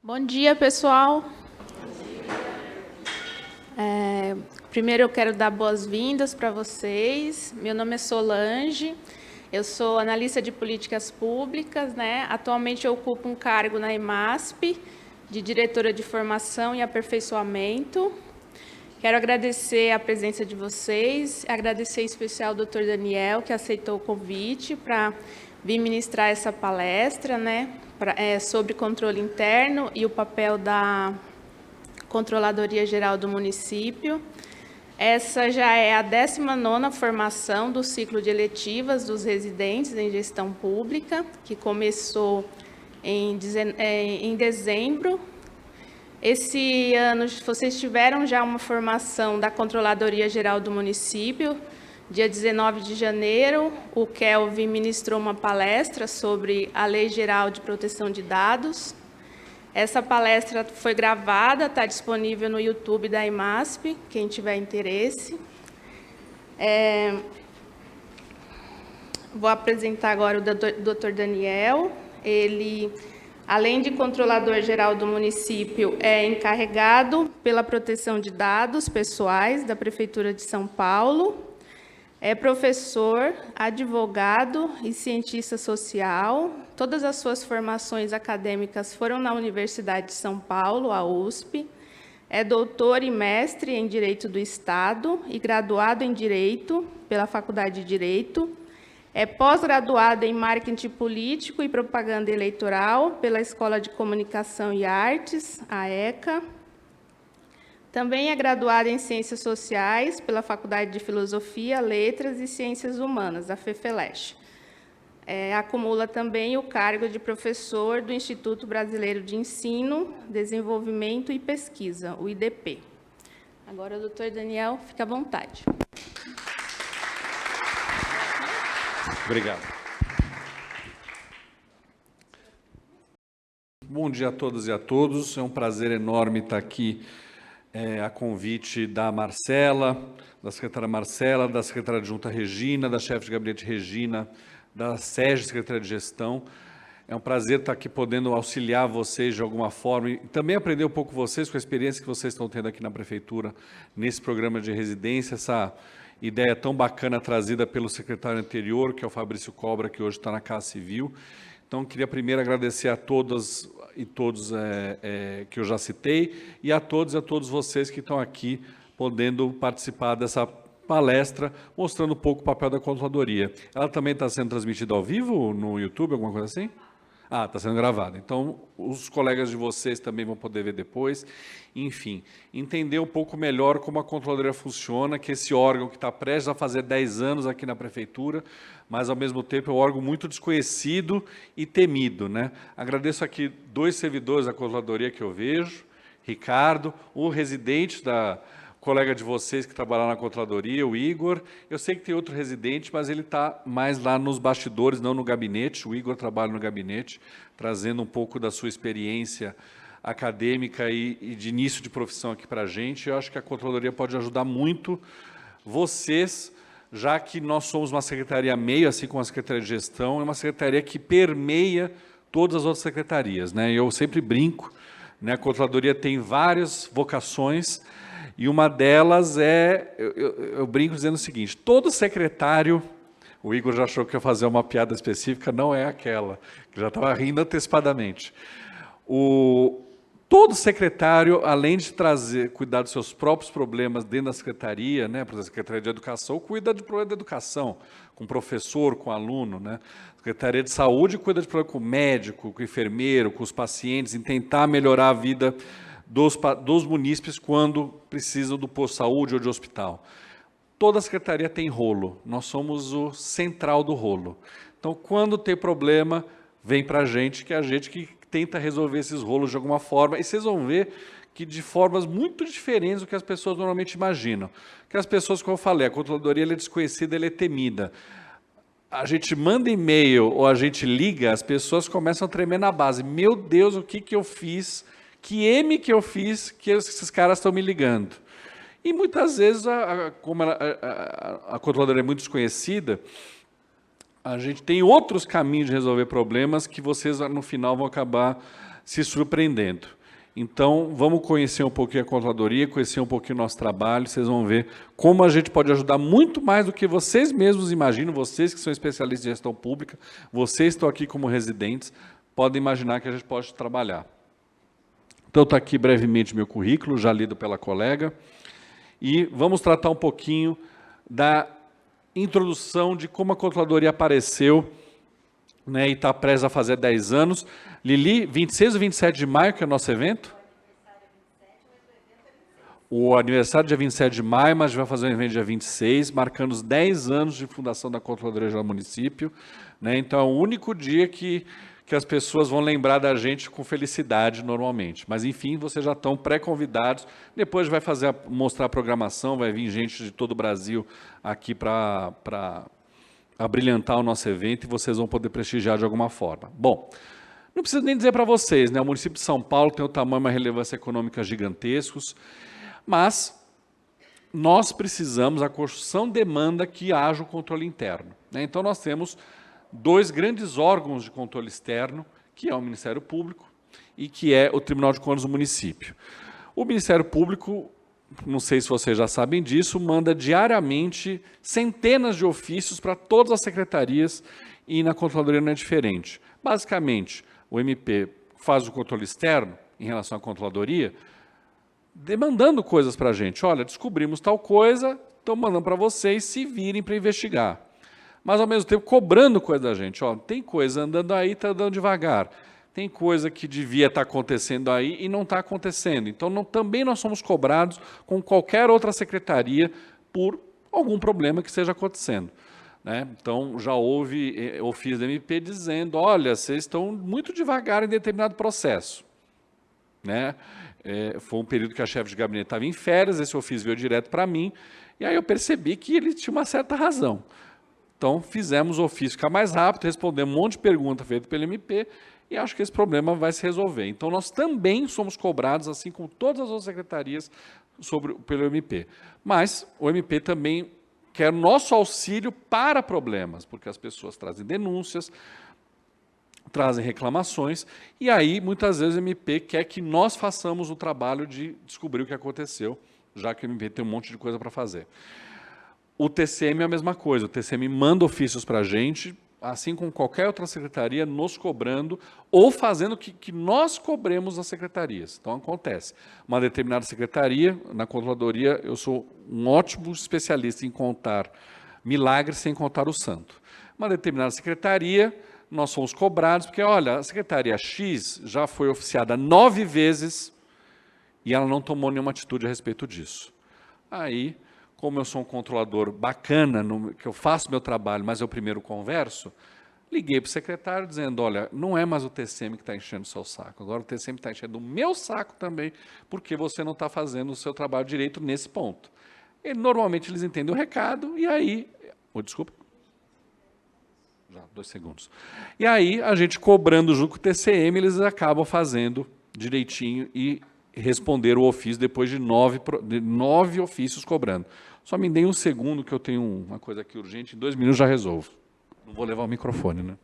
Bom dia, pessoal. Primeiro eu quero dar boas-vindas para vocês. Meu nome é Solange, eu sou analista de políticas públicas, né? Atualmente eu ocupo um cargo na EMASP, de diretora de formação e aperfeiçoamento. Quero agradecer a presença de vocês, agradecer em especial ao Dr. Daniel, que aceitou o convite para vir ministrar essa palestra, né? Sobre controle interno e o papel da Controladoria Geral do Município. Essa já é a 19ª formação do ciclo de eletivas dos residentes em gestão pública, que começou em dezembro. Esse ano, vocês tiveram já uma formação da Controladoria Geral do Município. Dia 19 de janeiro, o Kelvin ministrou uma palestra sobre a Lei Geral de Proteção de Dados. Essa palestra foi gravada, está disponível no YouTube da EMASP, quem tiver interesse. Vou apresentar agora o Dr. Daniel. Ele, além de controlador geral do município, é encarregado pela proteção de dados pessoais da Prefeitura de São Paulo. É professor, advogado e cientista social. Todas as suas formações acadêmicas foram na Universidade de São Paulo, a USP. É doutor e mestre em Direito do Estado e graduado em Direito pela Faculdade de Direito. É pós-graduado em Marketing Político e Propaganda Eleitoral pela Escola de Comunicação e Artes, a ECA. Também é graduada em Ciências Sociais pela Faculdade de Filosofia, Letras e Ciências Humanas, a FEFELESH. Acumula também o cargo de professor do Instituto Brasileiro de Ensino, Desenvolvimento e Pesquisa, o IDP. Agora, doutor Daniel, fique à vontade. Obrigado. Bom dia a todas e a todos. É um prazer enorme estar aqui a convite da Marcela, da secretária Marcela, da secretária adjunta Regina, da chefe de gabinete Regina, da SEG, secretaria de gestão. É um prazer estar aqui podendo auxiliar vocês de alguma forma e também aprender um pouco com vocês, com a experiência que vocês estão tendo aqui na Prefeitura, nesse programa de residência, essa ideia tão bacana trazida pelo secretário anterior, que é o Fabrício Cobra, que hoje está na Casa Civil. Então, queria primeiro agradecer a todas e todos que eu já citei e a todos vocês que estão aqui podendo participar dessa palestra, mostrando um pouco o papel da Controladoria. Ela também está sendo transmitida ao vivo no YouTube, alguma coisa assim? Ah, está sendo gravada. Então, os colegas de vocês também vão poder ver depois. Enfim, entender um pouco melhor como a Controladoria funciona, que esse órgão que está prestes a fazer 10 anos aqui na Prefeitura, mas, ao mesmo tempo, é um órgão muito desconhecido e temido, né? Agradeço aqui 2 servidores da Controladoria que eu vejo, Ricardo, o residente colega de vocês que trabalha na Controladoria, o Igor. Eu sei que tem outro residente, mas ele está mais lá nos bastidores, não no gabinete. O Igor trabalha no gabinete, trazendo um pouco da sua experiência acadêmica e de início de profissão aqui para a gente. Eu acho que a Controladoria pode ajudar muito vocês, já que nós somos uma secretaria meio, assim como a Secretaria de Gestão, é uma secretaria que permeia todas as outras secretarias, né? Eu sempre brinco, né? A Controladoria tem várias vocações, e uma delas eu brinco dizendo o seguinte: todo secretário, o Igor já achou que ia fazer uma piada específica, não é aquela, que já estava rindo antecipadamente. Todo secretário, além de cuidar dos seus próprios problemas dentro da secretaria, né, por exemplo, a Secretaria de Educação cuida de problema da educação, com o professor, com o aluno, né? A Secretaria de Saúde cuida de problema com o médico, com o enfermeiro, com os pacientes, em tentar melhorar a vida dos munícipes quando precisam do posto de saúde ou de hospital. Toda a secretaria tem rolo, nós somos o central do rolo. Então, quando tem problema, vem para a gente, que é a gente que tenta resolver esses rolos de alguma forma, e vocês vão ver que de formas muito diferentes do que as pessoas normalmente imaginam. Que as pessoas, como eu falei, a Controladoria ela é desconhecida, ela é temida. A gente manda e-mail ou a gente liga, as pessoas começam a tremer na base. Meu Deus, o que eu fiz? Que M que eu fiz que esses caras estão me ligando? E muitas vezes, como a Controladoria é muito desconhecida, a gente tem outros caminhos de resolver problemas que vocês, no final, vão acabar se surpreendendo. Então, vamos conhecer um pouquinho a controladoria, conhecer um pouquinho o nosso trabalho, vocês vão ver como a gente pode ajudar muito mais do que vocês mesmos imaginam, vocês que são especialistas em gestão pública, vocês estão aqui como residentes, podem imaginar que a gente pode trabalhar. Então, está aqui brevemente meu currículo, já lido pela colega, e vamos tratar um pouquinho da introdução de como a controladoria apareceu, né, e está prestes a fazer 10 anos. Lili, 26 ou 27 de maio, que é o nosso evento? O aniversário é dia 27 de maio, mas a gente vai fazer um evento dia 26, marcando os 10 anos de fundação da Controladoria Geral do Município, né? Então, é o único dia que as pessoas vão lembrar da gente com felicidade, normalmente. Mas, enfim, vocês já estão pré-convidados. Depois vai mostrar a programação, vai vir gente de todo o Brasil aqui para abrilhantar o nosso evento e vocês vão poder prestigiar de alguma forma. Bom, não preciso nem dizer para vocês, né? O município de São Paulo tem um tamanho e uma relevância econômica gigantescos, mas nós precisamos, a Constituição demanda que haja o controle interno, né? Então, nós temos 2 grandes órgãos de controle externo, que é o Ministério Público e que é o Tribunal de Contas do município. O Ministério Público, não sei se vocês já sabem disso, manda diariamente centenas de ofícios para todas as secretarias e na Controladoria não é diferente. Basicamente, o MP faz o controle externo em relação à Controladoria, demandando coisas para a gente. Olha, descobrimos tal coisa, estamos mandando para vocês se virem para investigar. Mas, ao mesmo tempo, cobrando coisa da gente. Ó, tem coisa andando aí, está andando devagar. Tem coisa que devia estar acontecendo aí e não está acontecendo. Então, também nós somos cobrados com qualquer outra secretaria por algum problema que esteja acontecendo, né? Então, já houve ofício da MP dizendo, olha, vocês estão muito devagar em determinado processo, né? Foi um período que a chefe de gabinete estava em férias, esse ofício veio direto para mim, e aí eu percebi que ele tinha uma certa razão. Então, fizemos o ofício ficar mais rápido, respondemos um monte de perguntas feitas pelo MP, e acho que esse problema vai se resolver. Então, nós também somos cobrados, assim como todas as outras secretarias, pelo MP. Mas o MP também quer o nosso auxílio para problemas, porque as pessoas trazem denúncias, trazem reclamações, e aí, muitas vezes, o MP quer que nós façamos o trabalho de descobrir o que aconteceu, já que o MP tem um monte de coisa para fazer. O TCM é a mesma coisa, o TCM manda ofícios para a gente, assim como qualquer outra secretaria, nos cobrando ou fazendo que nós cobremos as secretarias. Então, acontece. Uma determinada secretaria, na controladoria, eu sou um ótimo especialista em contar milagres sem contar o santo. Uma determinada secretaria, nós somos cobrados, porque, olha, a secretaria X já foi oficiada 9 vezes e ela não tomou nenhuma atitude a respeito disso. Aí, como eu sou um controlador bacana, que eu faço meu trabalho, mas eu primeiro converso, liguei para o secretário dizendo, olha, não é mais o TCM que está enchendo o seu saco, agora o TCM está enchendo o meu saco também, porque você não está fazendo o seu trabalho direito nesse ponto. E, normalmente eles entendem o recado, e aí... desculpa. Já, 2 segundos. E aí, a gente cobrando junto com o TCM, eles acabam fazendo direitinho e responder o ofício depois de 9 ofícios cobrando. Só me deem um segundo que eu tenho uma coisa aqui urgente, em 2 minutos já resolvo. Não vou levar o microfone, né?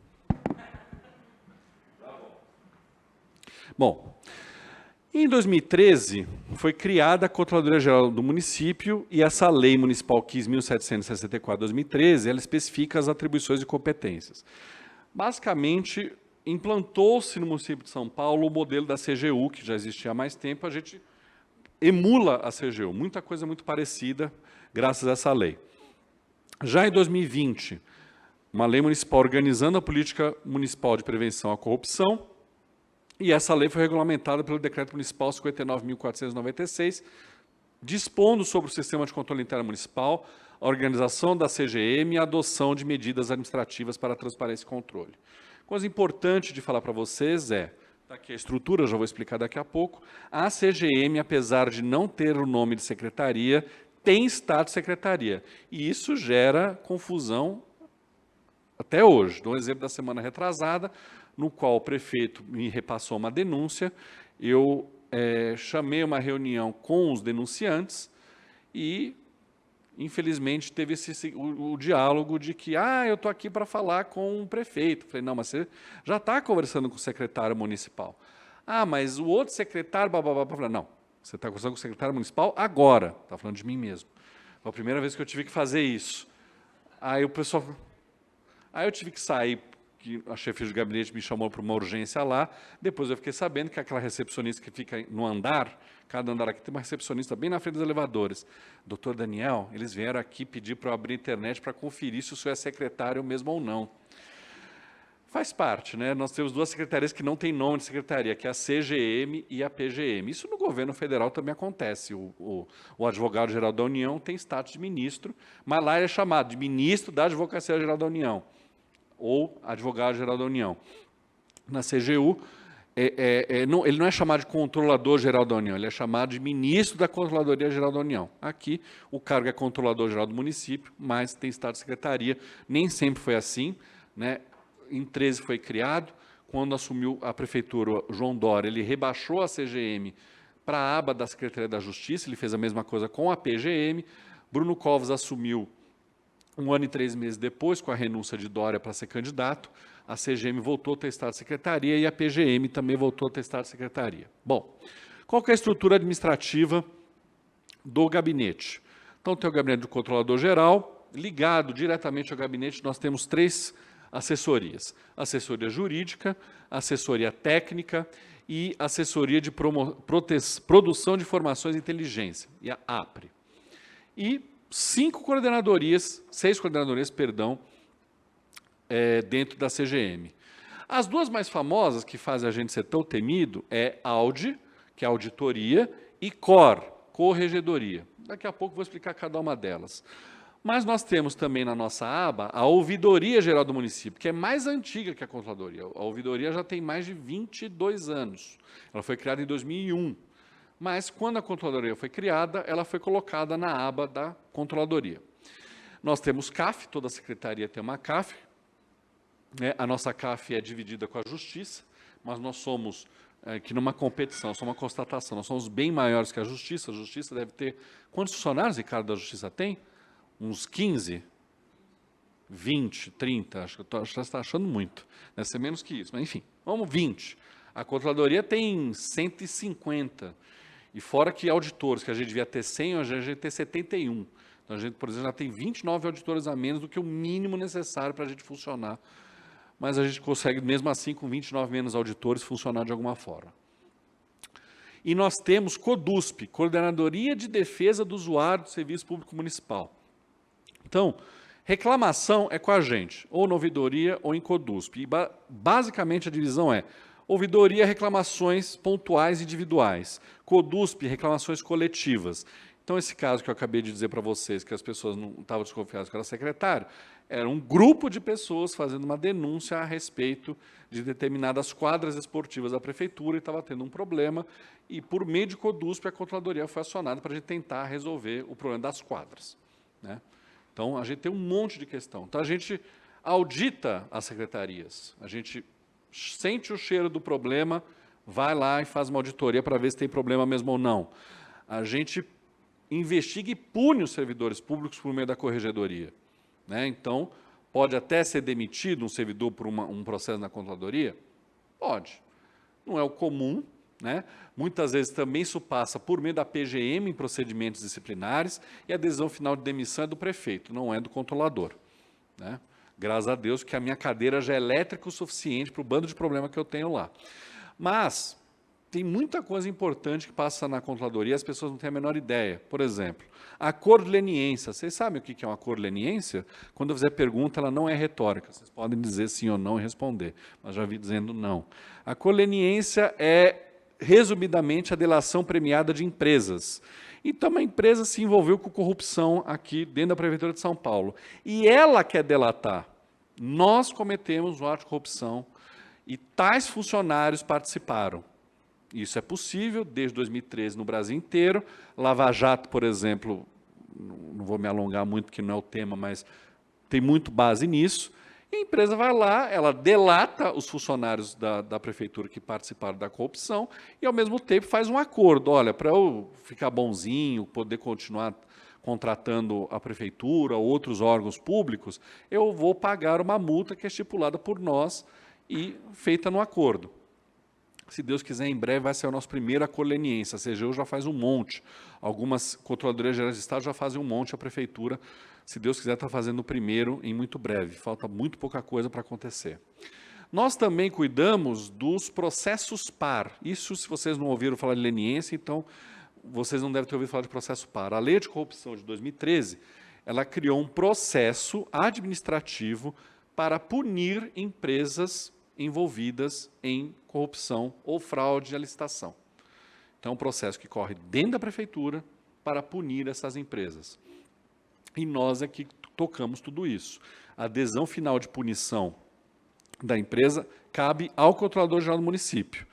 Bom, em 2013 foi criada a Controladoria Geral do Município e essa Lei Municipal 15.764/2013, ela especifica as atribuições e competências. Basicamente, implantou-se no município de São Paulo o modelo da CGU, que já existia há mais tempo, a gente emula a CGU, muita coisa muito parecida, graças a essa lei. Já em 2020, uma lei municipal organizando a política municipal de prevenção à corrupção, e essa lei foi regulamentada pelo Decreto Municipal 59.496, dispondo sobre o Sistema de Controle Interno Municipal, a organização da CGM e a adoção de medidas administrativas para transparência e controle. Coisa importante de falar para vocês está aqui a estrutura, eu já vou explicar daqui a pouco, a CGM, apesar de não ter o nome de secretaria, tem status de secretaria, e isso gera confusão até hoje. Dou um exemplo da semana retrasada, no qual o prefeito me repassou uma denúncia, eu chamei uma reunião com os denunciantes e, infelizmente, teve o diálogo de que, eu estou aqui para falar com o prefeito. Falei, não, mas você já está conversando com o secretário municipal. Ah, mas o outro secretário, blá. Não, você está conversando com o secretário municipal agora. Está falando de mim mesmo. Foi a primeira vez que eu tive que fazer isso. Aí o pessoal... Aí eu tive que sair, que a chefe de gabinete me chamou para uma urgência lá. Depois eu fiquei sabendo que aquela recepcionista que fica no andar, cada andar aqui tem uma recepcionista bem na frente dos elevadores. Doutor Daniel, eles vieram aqui pedir para eu abrir a internet para conferir se o senhor é secretário mesmo ou não. Faz parte, né? Nós temos duas secretarias que não têm nome de secretaria, que é a CGM e a PGM. Isso no governo federal também acontece. O advogado-geral da União tem status de ministro, mas lá ele é chamado de ministro da Advocacia Geral da União, ou advogado-geral da União. Na CGU, ele não é chamado de controlador-geral da União, ele é chamado de ministro da Controladoria Geral da União. Aqui, o cargo é controlador-geral do município, mas tem status de secretaria. Nem sempre foi assim, né? Em 13 foi criado, quando assumiu a prefeitura, João Dória, ele rebaixou a CGM para a aba da Secretaria da Justiça, ele fez a mesma coisa com a PGM, Bruno Covas assumiu 1 ano e 3 meses depois, com a renúncia de Dória para ser candidato, a CGM voltou a ter estado de secretaria e a PGM também voltou a ter estado de secretaria. Bom, qual que é a estrutura administrativa do gabinete? Então, tem o gabinete do controlador-geral, ligado diretamente ao gabinete, nós temos 3 assessorias: assessoria jurídica, assessoria técnica e assessoria de produção de informações e inteligência, e a APRE. E 6 coordenadorias, dentro da CGM. As 2 mais famosas, que fazem a gente ser tão temido, é AUDI, que é auditoria, e COR, corregedoria. Daqui a pouco vou explicar cada uma delas. Mas nós temos também na nossa aba a Ouvidoria Geral do Município, que é mais antiga que a Controladoria. A Ouvidoria já tem mais de 22 anos. Ela foi criada em 2001. Mas, quando a Controladoria foi criada, ela foi colocada na aba da Controladoria. Nós temos CAF, toda secretaria tem uma CAF. Né? A nossa CAF é dividida com a Justiça, mas nós somos, que numa competição, só uma constatação, nós somos bem maiores que a Justiça. A Justiça deve ter... Quantos funcionários, Ricardo, da Justiça tem? Uns 15, 20, 30, acho que você está achando muito. Deve ser menos que isso, mas enfim, vamos 20. A Controladoria tem 150. E fora que auditores, que a gente devia ter 100, a gente ter 71. Então, a gente, por exemplo, já tem 29 auditores a menos do que o mínimo necessário para a gente funcionar. Mas a gente consegue, mesmo assim, com 29 menos auditores, funcionar de alguma forma. E nós temos CODUSP, Coordenadoria de Defesa do Usuário do Serviço Público Municipal. Então, reclamação é com a gente, ou na ouvidoria ou em CODUSP. E basicamente a divisão é ouvidoria, reclamações pontuais individuais. CODUSP, reclamações coletivas. Então, esse caso que eu acabei de dizer para vocês, que as pessoas não estavam desconfiadas que era secretário, era um grupo de pessoas fazendo uma denúncia a respeito de determinadas quadras esportivas da prefeitura e estava tendo um problema, e por meio de CODUSP a Controladoria foi acionada para a gente tentar resolver o problema das quadras, né? Então, a gente tem um monte de questão. Então, a gente audita as secretarias, a gente sente o cheiro do problema, vai lá e faz uma auditoria para ver se tem problema mesmo ou não. A gente investiga e pune os servidores públicos por meio da corregedoria, né? Então, pode até ser demitido um servidor por um processo na Controladoria? Pode. Não é o comum, né? Muitas vezes também isso passa por meio da PGM em procedimentos disciplinares e a decisão final de demissão é do prefeito, não é do controlador, né? Graças a Deus que a minha cadeira já é elétrica o suficiente para o bando de problema que eu tenho lá. Mas tem muita coisa importante que passa na Controladoria e as pessoas não têm a menor ideia. Por exemplo, a acordo leniência. Vocês sabem o que é um acordo leniência? Quando eu fizer pergunta, ela não é retórica. Vocês podem dizer sim ou não e responder, mas já vi dizendo não. A acordo leniência é, resumidamente, a delação premiada de empresas. Então, uma empresa se envolveu com corrupção aqui dentro da Prefeitura de São Paulo. E ela quer delatar. Nós cometemos um ato de corrupção e tais funcionários participaram. Isso é possível desde 2013 no Brasil inteiro. Lava Jato, por exemplo, não vou me alongar muito porque não é o tema, mas tem muito base nisso. E a empresa vai lá, ela delata os funcionários da prefeitura que participaram da corrupção e, ao mesmo tempo, faz um acordo. Olha, para eu ficar bonzinho, poder continuar contratando a prefeitura ou outros órgãos públicos, eu vou pagar uma multa que é estipulada por nós e feita no acordo. Se Deus quiser, em breve vai ser o nosso primeiro acolheniense. A CGU já faz um monte. Algumas controladorias gerais de Estado já fazem um monte, a Prefeitura, se Deus quiser, está fazendo o primeiro em muito breve. Falta muito pouca coisa para acontecer. Nós também cuidamos dos processos par. Isso, se vocês não ouviram falar de leniência, então vocês não devem ter ouvido falar de processo par. A Lei de Corrupção de 2013, ela criou um processo administrativo para punir empresas envolvidas em corrupção ou fraude à licitação. Então, é um processo que corre dentro da Prefeitura para punir essas empresas. E nós é que tocamos tudo isso. A adesão final de punição da empresa cabe ao controlador-geral do município,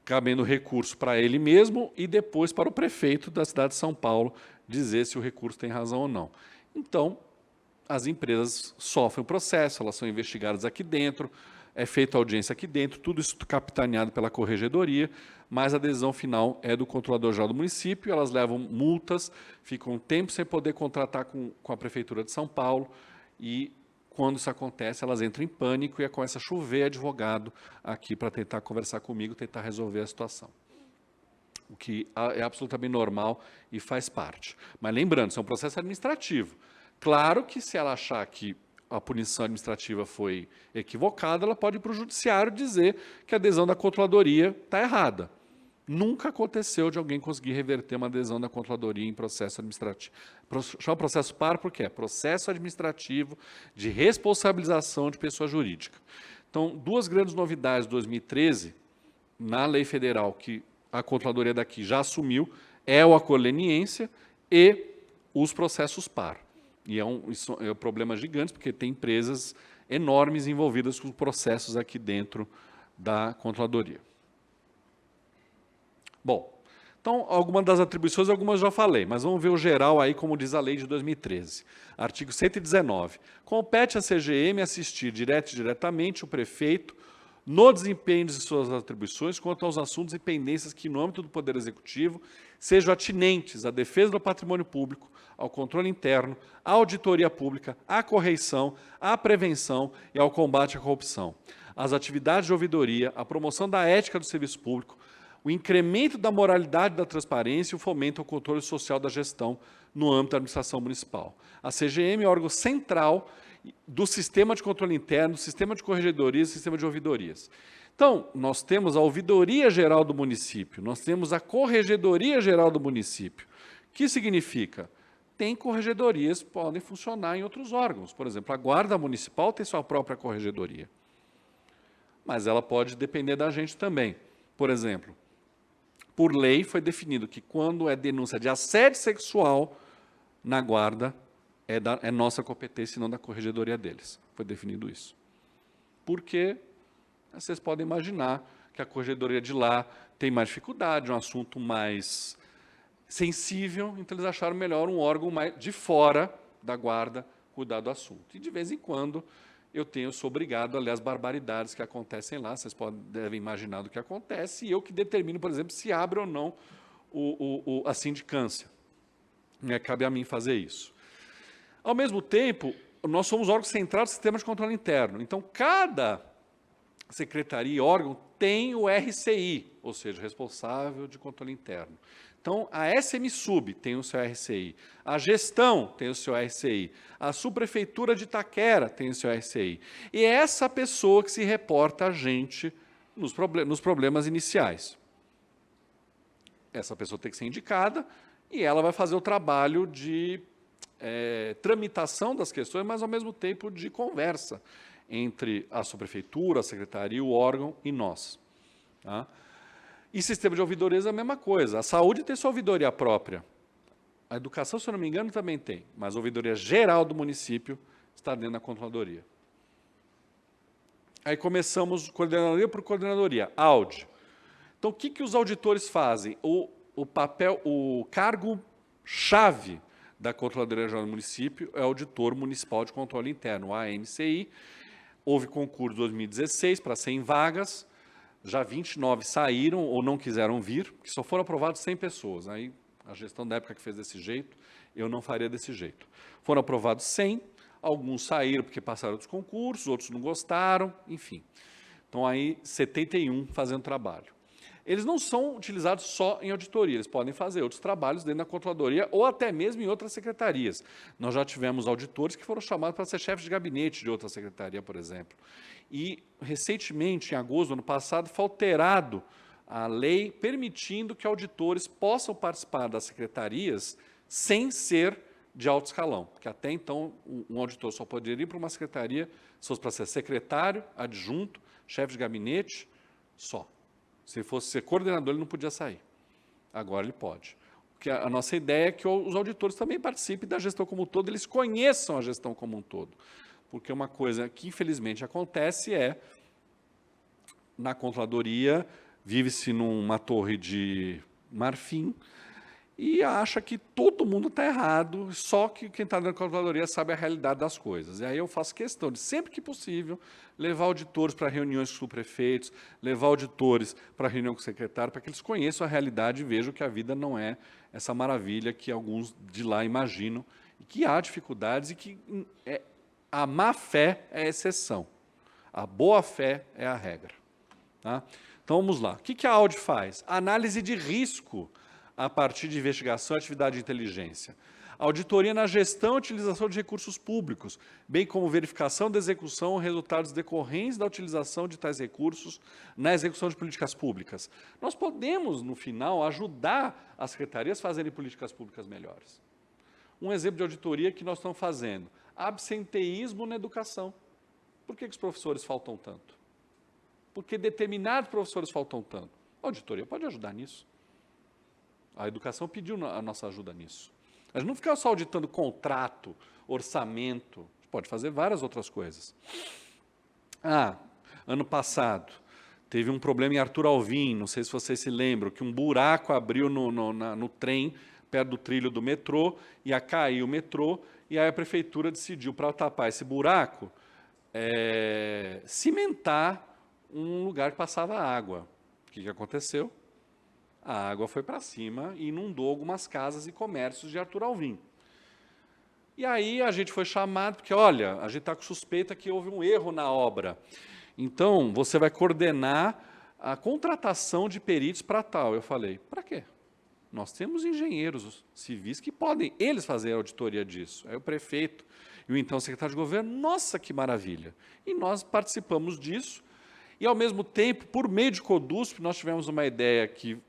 cabendo recurso para ele mesmo e depois para o prefeito da cidade de São Paulo dizer se o recurso tem razão ou não. Então, as empresas sofrem o processo, elas são investigadas aqui dentro, é feita audiência aqui dentro, tudo isso capitaneado pela corregedoria, mas a adesão final é do controlador-geral do município, elas levam multas, ficam um tempo sem poder contratar com a Prefeitura de São Paulo e, quando isso acontece, elas entram em pânico e começa a chover advogado aqui para tentar conversar comigo, tentar resolver a situação. O que é absolutamente normal e faz parte. Mas lembrando, isso é um processo administrativo. Claro que se ela achar que a punição administrativa foi equivocada, ela pode ir para o judiciário dizer que a adesão da controladoria está errada. Nunca aconteceu de alguém conseguir reverter uma adesão da controladoria em processo administrativo. Chama processo par porque é processo administrativo de responsabilização de pessoa jurídica. Então, duas grandes novidades de 2013, na lei federal, que a controladoria daqui já assumiu, é o acolheniência e os processos par. E isso é um problema gigante, porque tem empresas enormes envolvidas com processos aqui dentro da controladoria. Bom, então, algumas das atribuições, algumas já falei, mas vamos ver o geral aí, como diz a lei de 2013. Artigo 119. Compete à CGM assistir direto e diretamente o prefeito no desempenho de suas atribuições quanto aos assuntos e pendências que, no âmbito do Poder Executivo, sejam atinentes à defesa do patrimônio público, ao controle interno, à auditoria pública, à correição, à prevenção e ao combate à corrupção. As atividades de ouvidoria, a promoção da ética do serviço público, o incremento da moralidade e da transparência e o fomento ao controle social da gestão no âmbito da administração municipal. A CGM é órgão central do sistema de controle interno, do sistema de corregedorias e sistema de ouvidorias. Então, nós temos a Ouvidoria Geral do município, nós temos a Corregedoria Geral do município. O que significa? Tem corregedorias que podem funcionar em outros órgãos. Por exemplo, a Guarda Municipal tem sua própria corregedoria. Mas ela pode depender da gente também. Por exemplo, por lei foi definido que quando é denúncia de assédio sexual na Guarda, é nossa competência e não da corregedoria deles. Foi definido isso. Porque vocês podem imaginar que a corregedoria de lá tem mais dificuldade, um assunto mais sensível, então eles acharam melhor um órgão mais de fora da Guarda cuidar do assunto. E de vez em quando sou obrigado a ler as barbaridades que acontecem lá, vocês devem imaginar do que acontece, e eu que determino, por exemplo, se abre ou não a sindicância. Cabe a mim fazer isso. Ao mesmo tempo, nós somos órgão central do sistema de controle interno, então cada secretaria e órgão tem o RCI, ou seja, responsável de controle interno. Então, a SMSub tem o seu RCI, a gestão tem o seu RCI, a subprefeitura de Itaquera tem o seu RCI. E é essa pessoa que se reporta a gente nos problemas iniciais. Essa pessoa tem que ser indicada e ela vai fazer o trabalho de tramitação das questões, mas, ao mesmo tempo, de conversa entre a subprefeitura, a secretaria, o órgão e nós. Tá? E sistema de ouvidorias é a mesma coisa. A saúde tem sua ouvidoria própria. A educação, se eu não me engano, também tem. Mas a ouvidoria geral do município está dentro da controladoria. Aí começamos coordenadoria por coordenadoria. Audi. Então, o que os auditores fazem? O cargo-chave da Controladoria Geral do Município é o Auditor Municipal de Controle Interno, o ANCI. Houve concurso em 2016 para 100 vagas. Já 29 saíram ou não quiseram vir, que só foram aprovados 100 pessoas. Aí, a gestão da época que fez desse jeito, eu não faria desse jeito. Foram aprovados 100, alguns saíram porque passaram dos concursos, outros não gostaram, enfim. Estão aí 71 fazendo trabalho. Eles não são utilizados só em auditoria, eles podem fazer outros trabalhos dentro da controladoria ou até mesmo em outras secretarias. Nós já tivemos auditores que foram chamados para ser chefes de gabinete de outra secretaria, por exemplo. E, recentemente, em agosto do ano passado, foi alterado a lei permitindo que auditores possam participar das secretarias sem ser de alto escalão, porque até então um auditor só poderia ir para uma secretaria se fosse para ser secretário, adjunto, chefe de gabinete, só. Se fosse ser coordenador, ele não podia sair. Agora ele pode. Porque a nossa ideia é que os auditores também participem da gestão como um todo, eles conheçam a gestão como um todo. Porque uma coisa que, infelizmente, acontece é, na controladoria, vive-se numa torre de marfim e acha que todo mundo está errado, só que quem está na controladoria sabe a realidade das coisas. E aí eu faço questão de, sempre que possível, levar auditores para reuniões com os subprefeitos, levar auditores para reunião com o secretário, para que eles conheçam a realidade e vejam que a vida não é essa maravilha que alguns de lá imaginam, e que há dificuldades e que a má-fé é a exceção. A boa-fé é a regra. Tá? Então, vamos lá. O que a Audi faz? Análise de risco a partir de investigação e atividade de inteligência. Auditoria na gestão e utilização de recursos públicos, bem como verificação da execução e resultados decorrentes da utilização de tais recursos na execução de políticas públicas. Nós podemos, no final, ajudar as secretarias a fazerem políticas públicas melhores. Um exemplo de auditoria que nós estamos fazendo: absenteísmo na educação. Por que os professores faltam tanto? Por que determinados professores faltam tanto? A auditoria pode ajudar nisso. A educação pediu a nossa ajuda nisso. A gente não fica só auditando contrato, orçamento, a gente pode fazer várias outras coisas. Ano passado, teve um problema em Arthur Alvim, não sei se vocês se lembram, que um buraco abriu no trem, perto do trilho do metrô, ia cair o metrô, e aí a prefeitura decidiu, para tapar esse buraco, cimentar um lugar que passava água. O que aconteceu? A água foi para cima e inundou algumas casas e comércios de Arthur Alvim. E aí a gente foi chamado, porque, olha, a gente está com suspeita que houve um erro na obra. Então, você vai coordenar a contratação de peritos para tal. Eu falei, para quê? Nós temos engenheiros civis que podem, eles fazer a auditoria disso. Aí o prefeito e o então secretário de governo, nossa, que maravilha. E nós participamos disso. E, ao mesmo tempo, por meio de CODUSP, nós tivemos uma ideia que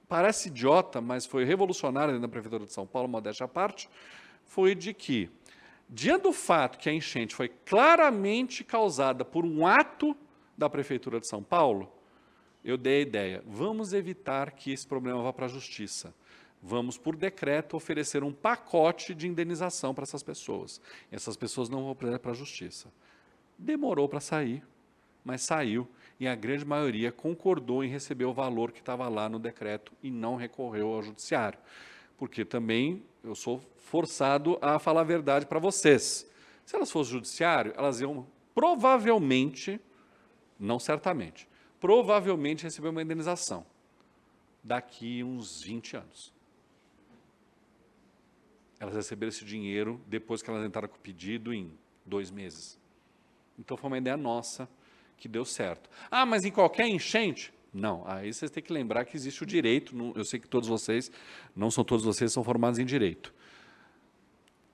parece idiota, mas foi revolucionária dentro da Prefeitura de São Paulo, modéstia à parte, foi de que, diante do fato que a enchente foi claramente causada por um ato da Prefeitura de São Paulo, eu dei a ideia, vamos evitar que esse problema vá para a Justiça. Vamos, por decreto, oferecer um pacote de indenização para essas pessoas. E essas pessoas não vão para a Justiça. Demorou para sair, mas saiu. E a grande maioria concordou em receber o valor que estava lá no decreto e não recorreu ao judiciário. Porque também eu sou forçado a falar a verdade para vocês. Se elas fossem judiciário, elas iam provavelmente, não certamente, provavelmente receber uma indenização daqui uns 20 anos. Elas receberam esse dinheiro depois que elas entraram com o pedido em 2 meses. Então foi uma ideia nossa, que deu certo. Mas em qualquer enchente? Não. Aí vocês têm que lembrar que existe o direito, eu sei que todos vocês, não são todos vocês, são formados em direito.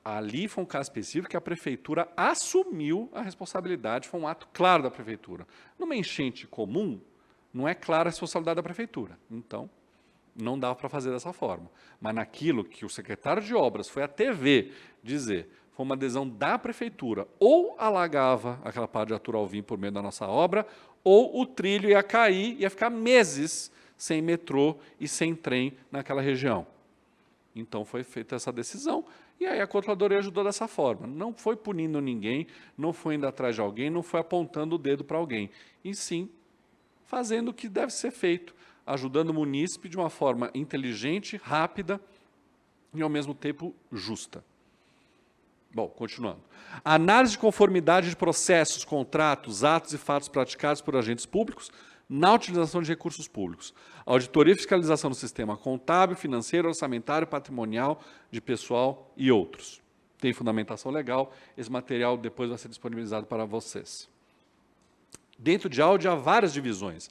Ali foi um caso específico que a prefeitura assumiu a responsabilidade, foi um ato claro da prefeitura. Numa enchente comum, não é clara a responsabilidade da prefeitura. Então, não dava para fazer dessa forma. Mas naquilo que o secretário de obras foi à TV dizer, foi uma adesão da prefeitura, ou alagava aquela parte de Arthur Alvim por meio da nossa obra, ou o trilho ia cair, ia ficar meses sem metrô e sem trem naquela região. Então foi feita essa decisão, e aí a controladoria ajudou dessa forma. Não foi punindo ninguém, não foi indo atrás de alguém, não foi apontando o dedo para alguém, e sim fazendo o que deve ser feito, ajudando o munícipe de uma forma inteligente, rápida e, ao mesmo tempo, justa. Bom, continuando. Análise de conformidade de processos, contratos, atos e fatos praticados por agentes públicos na utilização de recursos públicos. Auditoria e fiscalização do sistema contábil, financeiro, orçamentário, patrimonial, de pessoal e outros. Tem fundamentação legal, esse material depois vai ser disponibilizado para vocês. Dentro de áudio há várias divisões.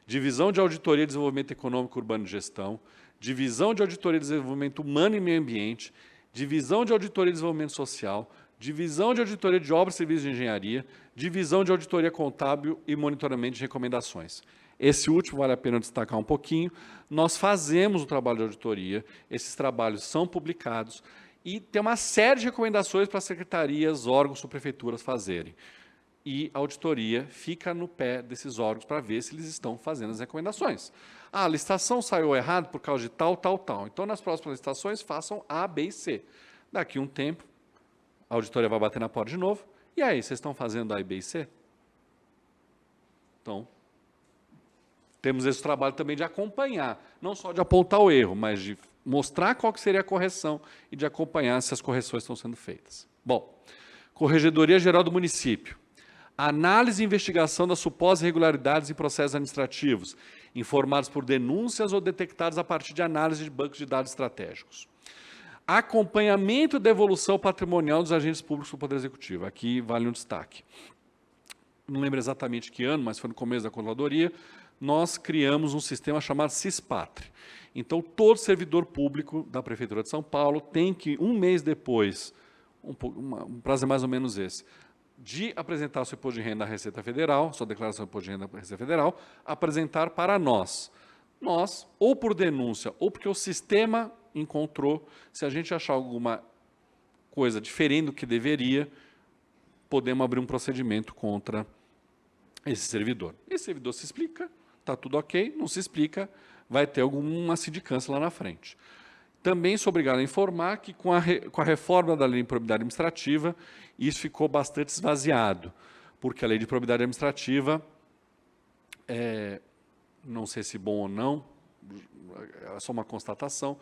Divisão de Auditoria e Desenvolvimento Econômico, Urbano e Gestão, Divisão de Auditoria e Desenvolvimento Humano e Meio Ambiente, Divisão de Auditoria e Desenvolvimento Social, Divisão de Auditoria de Obras e Serviços de Engenharia, Divisão de Auditoria Contábil e Monitoramento de Recomendações. Esse último vale a pena destacar um pouquinho. Nós fazemos o trabalho de auditoria, esses trabalhos são publicados e tem uma série de recomendações para as secretarias, órgãos, subprefeituras fazerem. E a auditoria fica no pé desses órgãos para ver se eles estão fazendo as recomendações. A licitação saiu errado por causa de tal, tal, tal. Então, nas próximas licitações, façam A, B e C. Daqui a um tempo, a auditoria vai bater na porta de novo. E aí, vocês estão fazendo A, B e C? Então, temos esse trabalho também de acompanhar, não só de apontar o erro, mas de mostrar qual que seria a correção e de acompanhar se as correções estão sendo feitas. Bom, Corregedoria Geral do Município. Análise e investigação das supostas irregularidades em processos administrativos, informados por denúncias ou detectados a partir de análise de bancos de dados estratégicos. Acompanhamento da evolução patrimonial dos agentes públicos do Poder Executivo. Aqui vale um destaque. Não lembro exatamente que ano, mas foi no começo da Controladoria, nós criamos um sistema chamado Cispatri. Então, todo servidor público da Prefeitura de São Paulo tem que, um mês depois, um prazo é mais ou menos esse, de apresentar o seu imposto de renda à Receita Federal, sua declaração de imposto de renda à Receita Federal, apresentar para nós. Nós, ou por denúncia, ou porque o sistema encontrou, se a gente achar alguma coisa diferente do que deveria, podemos abrir um procedimento contra esse servidor. Esse servidor se explica, está tudo ok, não se explica, vai ter alguma sindicância lá na frente. Também sou obrigado a informar que com a reforma da Lei de Improbidade Administrativa, isso ficou bastante esvaziado, porque a Lei de Improbidade Administrativa, não sei se bom ou não, é só uma constatação,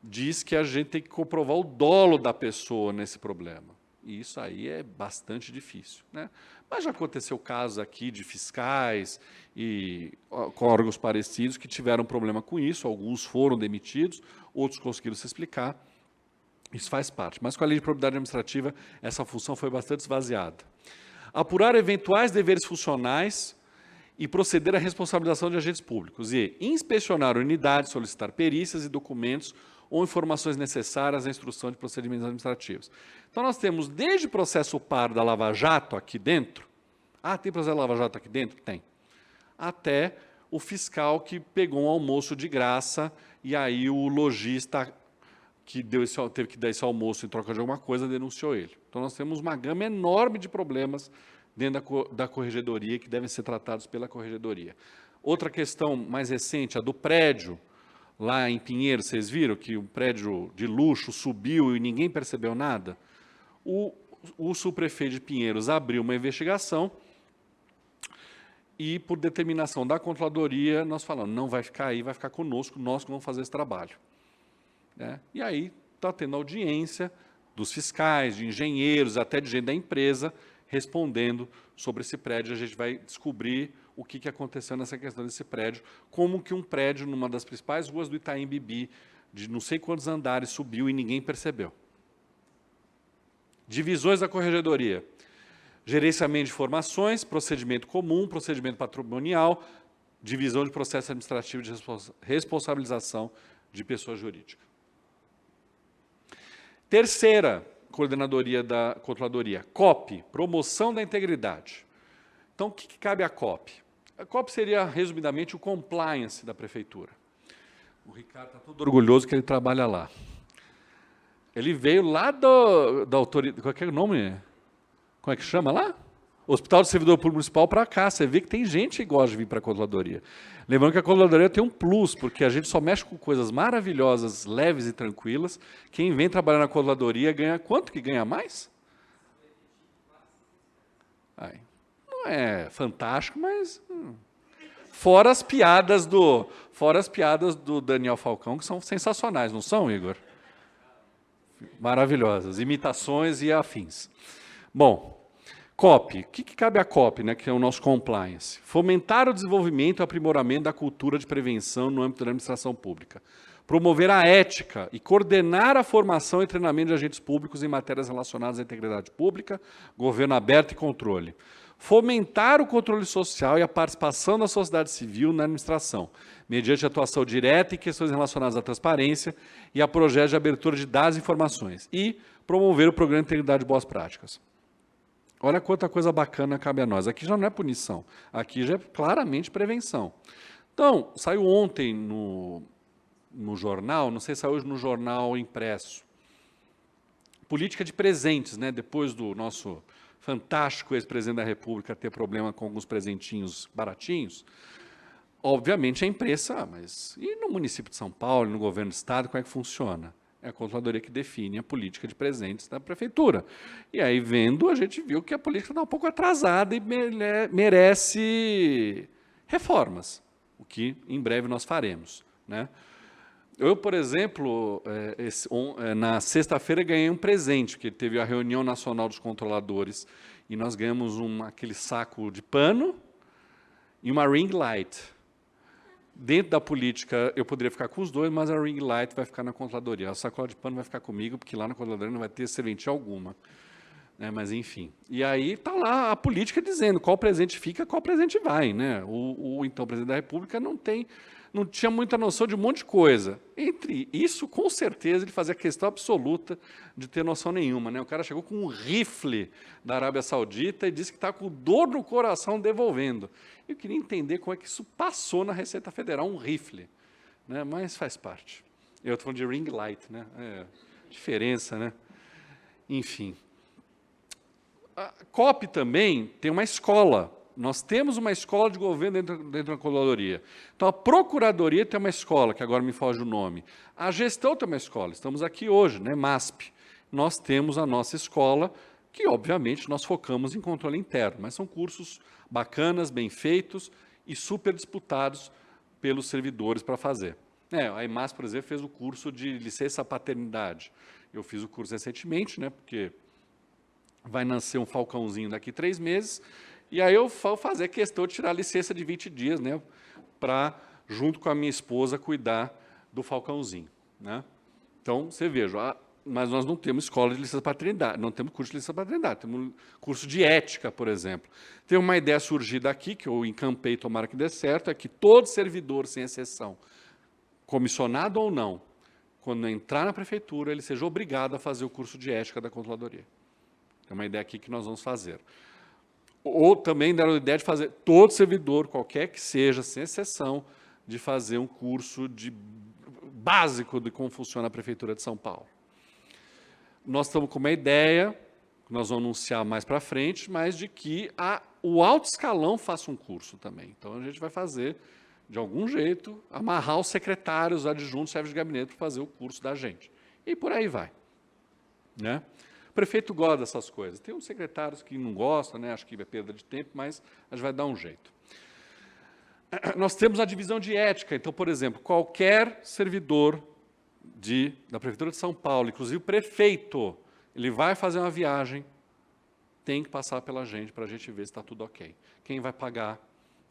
diz que a gente tem que comprovar o dolo da pessoa nesse problema. E isso aí é bastante difícil, né? Mas já aconteceu casos aqui de fiscais e com órgãos parecidos que tiveram problema com isso, alguns foram demitidos, outros conseguiram se explicar, isso faz parte. Mas com a Lei de Improbidade Administrativa, essa função foi bastante esvaziada. Apurar eventuais deveres funcionais e proceder à responsabilização de agentes públicos e inspecionar unidades, solicitar perícias e documentos ou informações necessárias à instrução de procedimentos administrativos. Então, nós temos desde o processo par da Lava Jato aqui dentro, tem processo da Lava Jato aqui dentro? Tem. Até o fiscal que pegou um almoço de graça e aí o lojista que teve que dar esse almoço em troca de alguma coisa denunciou ele. Então, nós temos uma gama enorme de problemas dentro da Corregedoria que devem ser tratados pela Corregedoria. Outra questão mais recente, a do prédio, lá em Pinheiros, vocês viram que o prédio de luxo subiu e ninguém percebeu nada? O subprefeito de Pinheiros abriu uma investigação e, por determinação da Controladoria, nós falamos, não vai ficar aí, vai ficar conosco, nós que vamos fazer esse trabalho. E aí está tendo audiência dos fiscais, de engenheiros, até de gente da empresa, respondendo sobre esse prédio. A gente vai descobrir o que aconteceu nessa questão desse prédio, como que um prédio numa das principais ruas do Itaim Bibi, de não sei quantos andares, subiu e ninguém percebeu. Divisões da Corregedoria. Gerenciamento de informações, procedimento comum, procedimento patrimonial, divisão de processo administrativo de responsabilização de pessoa jurídica. Terceira coordenadoria da Controladoria, COP, promoção da integridade. Então, o que cabe à COP? A COP seria, resumidamente, o compliance da Prefeitura. O Ricardo está todo orgulhoso que ele trabalha lá. Ele veio lá da autoridade... Qual é o nome? Como é que chama lá? Hospital do Servidor Público Municipal para cá. Você vê que tem gente que gosta de vir para a Controladoria. Lembrando que a Controladoria tem um plus, porque a gente só mexe com coisas maravilhosas, leves e tranquilas. Quem vem trabalhar na Controladoria ganha quanto que ganha mais? Não é fantástico, mas... Fora as piadas do Daniel Falcão, que são sensacionais, não são, Igor? Maravilhosas, imitações e afins. Bom, COP, o que cabe à COP, né, que é o nosso compliance? Fomentar o desenvolvimento e aprimoramento da cultura de prevenção no âmbito da administração pública. Promover a ética e coordenar a formação e treinamento de agentes públicos em matérias relacionadas à integridade pública, governo aberto e controle. fomentar o controle social e a participação da sociedade civil na administração, mediante atuação direta em questões relacionadas à transparência e a projetos de abertura de dados e informações, e promover o programa de integridade de boas práticas. Olha quanta coisa bacana cabe a nós. Aqui já não é punição, aqui já é claramente prevenção. Então, saiu ontem no jornal, não sei se saiu hoje no jornal impresso, política de presentes, né? Depois do nosso fantástico ex-presidente da República ter problema com alguns presentinhos baratinhos, obviamente a imprensa, mas e no município de São Paulo, no governo do estado, como é que funciona? É a controladoria que define a política de presentes da prefeitura. E aí, vendo, a gente viu que a política está um pouco atrasada e merece reformas, o que em breve nós faremos, né? Eu, por exemplo, na sexta-feira ganhei um presente, porque teve a reunião nacional dos controladores e nós ganhamos aquele saco de pano e uma ring light. Dentro da política, eu poderia ficar com os dois, mas a ring light vai ficar na controladoria. A sacola de pano vai ficar comigo, porque lá na controladoria não vai ter serventia alguma. Mas, enfim. E aí está lá a política dizendo qual presente fica, qual presente vai, né? O então presidente da República não tinha muita noção de um monte de coisa. Entre isso, com certeza, ele fazia questão absoluta de ter noção nenhuma, né? O cara chegou com um rifle da Arábia Saudita e disse que está com dor no coração devolvendo. Eu queria entender como é que isso passou na Receita Federal, um rifle, né? Mas faz parte. Eu estou falando de ring light, né? Diferença, né? Enfim. A COP também tem uma escola. Nós temos uma escola de governo dentro da controladoria. Então, a procuradoria tem uma escola, que agora me foge o nome. A gestão tem uma escola. Estamos aqui hoje, né, MASP. Nós temos a nossa escola, que, obviamente, nós focamos em controle interno, mas são cursos bacanas, bem feitos e super disputados pelos servidores para fazer. A EMAS, por exemplo, fez o curso de licença paternidade. Eu fiz o curso recentemente, né, porque vai nascer um falcãozinho daqui 3 meses, e aí eu vou fazer questão de tirar a licença de 20 dias, né, para, junto com a minha esposa, cuidar do falcãozinho, né? Então, você veja, mas nós não temos escola de licença paternidade, não temos curso de licença paternidade, temos um curso de ética, por exemplo. Tem uma ideia surgida aqui, que eu encampei, tomara que dê certo, é que todo servidor, sem exceção, comissionado ou não, quando entrar na prefeitura, ele seja obrigado a fazer o curso de ética da controladoria. É uma ideia aqui que nós vamos fazer. Ou também deram a ideia de fazer todo servidor, qualquer que seja, sem exceção, de fazer um curso básico de como funciona a Prefeitura de São Paulo. Nós estamos com uma ideia, que nós vamos anunciar mais para frente, mas de que o alto escalão faça um curso também. Então, a gente vai fazer, de algum jeito, amarrar os secretários, adjuntos, chefes de gabinete para fazer o curso da gente. E por aí vai, né? O prefeito gosta dessas coisas. Tem uns secretários que não gostam, né? Acho que é perda de tempo, mas a gente vai dar um jeito. Nós temos a divisão de ética. Então, por exemplo, qualquer servidor da Prefeitura de São Paulo, inclusive o prefeito, ele vai fazer uma viagem, tem que passar pela gente para a gente ver se está tudo ok. Quem vai pagar,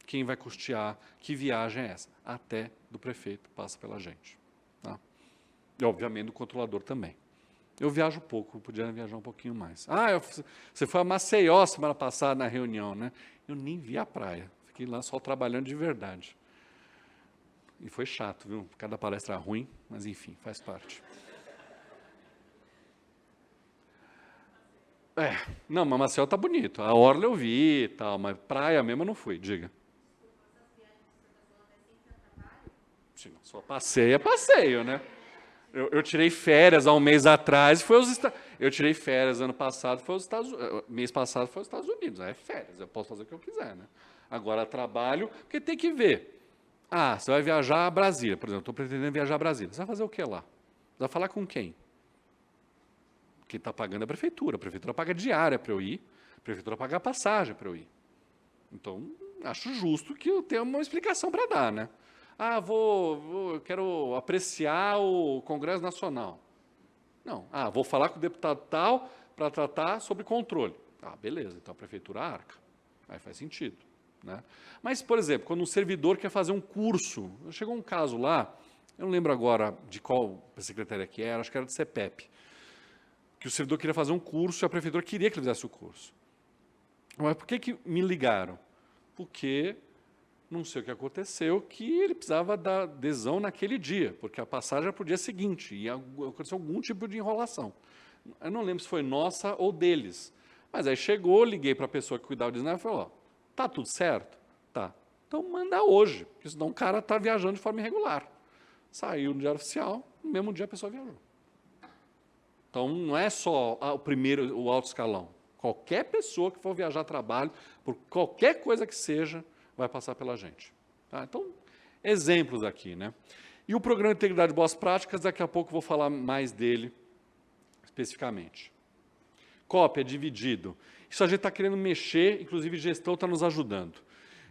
quem vai custear, que viagem é essa? Até do prefeito passa pela gente. Tá? E, obviamente, o controlador também. Eu viajo pouco, podia viajar um pouquinho mais. Você foi a Maceió semana passada na reunião, né? Eu nem vi a praia, fiquei lá só trabalhando de verdade. E foi chato, viu? Cada palestra ruim, mas enfim, faz parte. Não, mas Maceió tá bonito. A orla eu vi e tal, mas praia mesmo eu não fui, diga. Sim, só passeio é passeio, né? Eu tirei férias há um mês atrás, eu tirei férias ano passado, mês passado foi aos Estados Unidos. É férias, eu posso fazer o que eu quiser, né? Agora trabalho, porque tem que ver. Você vai viajar a Brasília, por exemplo, estou pretendendo viajar a Brasília. Você vai fazer o que lá? Você vai falar com quem? Quem está pagando é a prefeitura paga diária para eu ir, a prefeitura paga a passagem para eu ir. Então, acho justo que eu tenha uma explicação para dar, né? Eu quero apreciar o Congresso Nacional. Não. Vou falar com o deputado tal para tratar sobre controle. Beleza, então a prefeitura arca. Aí faz sentido, né? Mas, por exemplo, quando um servidor quer fazer um curso, chegou um caso lá, eu não lembro agora de qual secretaria que era, acho que era de CEPEP, que o servidor queria fazer um curso e a prefeitura queria que ele fizesse o curso. Mas por que me ligaram? Porque não sei o que aconteceu, que ele precisava dar adesão naquele dia, porque a passagem era para o dia seguinte, e aconteceu algum tipo de enrolação. Eu não lembro se foi nossa ou deles. Mas aí chegou, liguei para a pessoa que cuidava disso, e falou, tá tudo certo? Tá. Então manda hoje, porque senão o cara está viajando de forma irregular. Saiu no Diário Oficial, no mesmo dia a pessoa viajou. Então não é só o alto escalão. Qualquer pessoa que for viajar a trabalho, por qualquer coisa que seja, vai passar pela gente. Tá? Então, exemplos aqui, né? E o Programa de Integridade de Boas Práticas, daqui a pouco eu vou falar mais dele especificamente. Cópia, dividido. Isso a gente está querendo mexer, inclusive gestão está nos ajudando.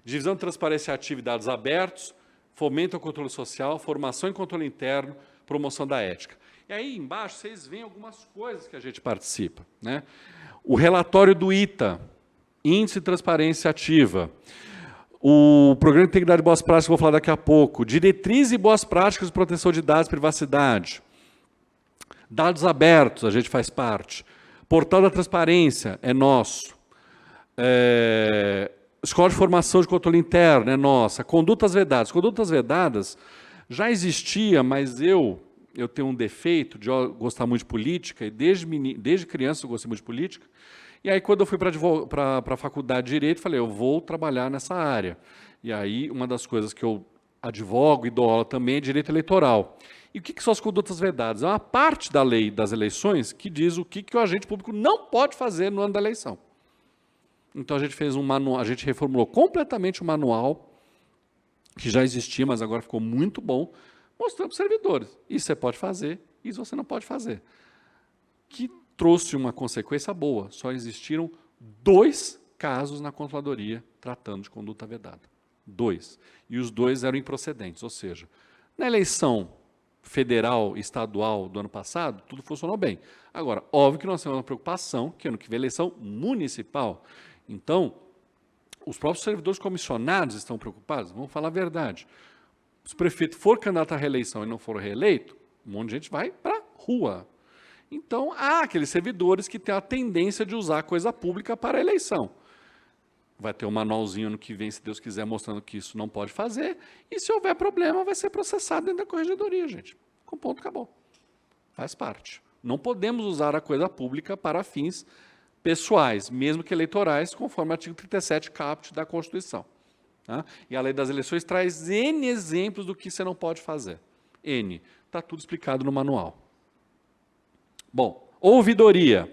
Divisão de transparência ativa e dados abertos, fomento ao controle social, formação e controle interno, promoção da ética. E aí embaixo vocês veem algumas coisas que a gente participa, né? O relatório do ITA, Índice de Transparência Ativa, o Programa de Integridade de Boas Práticas, que eu vou falar daqui a pouco, Diretrizes e Boas Práticas de Proteção de Dados e Privacidade, Dados Abertos, a gente faz parte, Portal da Transparência, é nosso, Escola de Formação de Controle Interno, é nossa, Condutas Vedadas. Condutas Vedadas já existia, mas eu tenho um defeito de gostar muito de política, e desde criança eu gostei muito de política, e aí quando eu fui para a faculdade de Direito, falei, eu vou trabalhar nessa área. E aí uma das coisas que eu advogo e dou aula também é Direito Eleitoral. E o que são as condutas vedadas? É uma parte da lei das eleições que diz o que o agente público não pode fazer no ano da eleição. Então a gente fez um manual, a gente reformulou completamente o manual, que já existia, mas agora ficou muito bom, mostrando para os servidores. Isso você pode fazer, isso você não pode fazer. Que trouxe uma consequência boa. Só existiram 2 casos na Controladoria tratando de conduta vedada. 2. E os 2 eram improcedentes, ou seja, na eleição federal e estadual do ano passado, tudo funcionou bem. Agora, óbvio que nós temos uma preocupação, que ano que vem eleição municipal. Então, os próprios servidores comissionados estão preocupados, vamos falar a verdade. Se o prefeito for candidato à reeleição e não for reeleito, um monte de gente vai para a rua. Então, há aqueles servidores que têm a tendência de usar a coisa pública para a eleição. Vai ter um manualzinho ano que vem, se Deus quiser, mostrando que isso não pode fazer, e se houver problema, vai ser processado dentro da corregedoria, gente. Com ponto, acabou. Faz parte. Não podemos usar a coisa pública para fins pessoais, mesmo que eleitorais, conforme o artigo 37 caput da Constituição. Tá? E a lei das eleições traz N exemplos do que você não pode fazer. N. Está tudo explicado no manual. Bom, ouvidoria.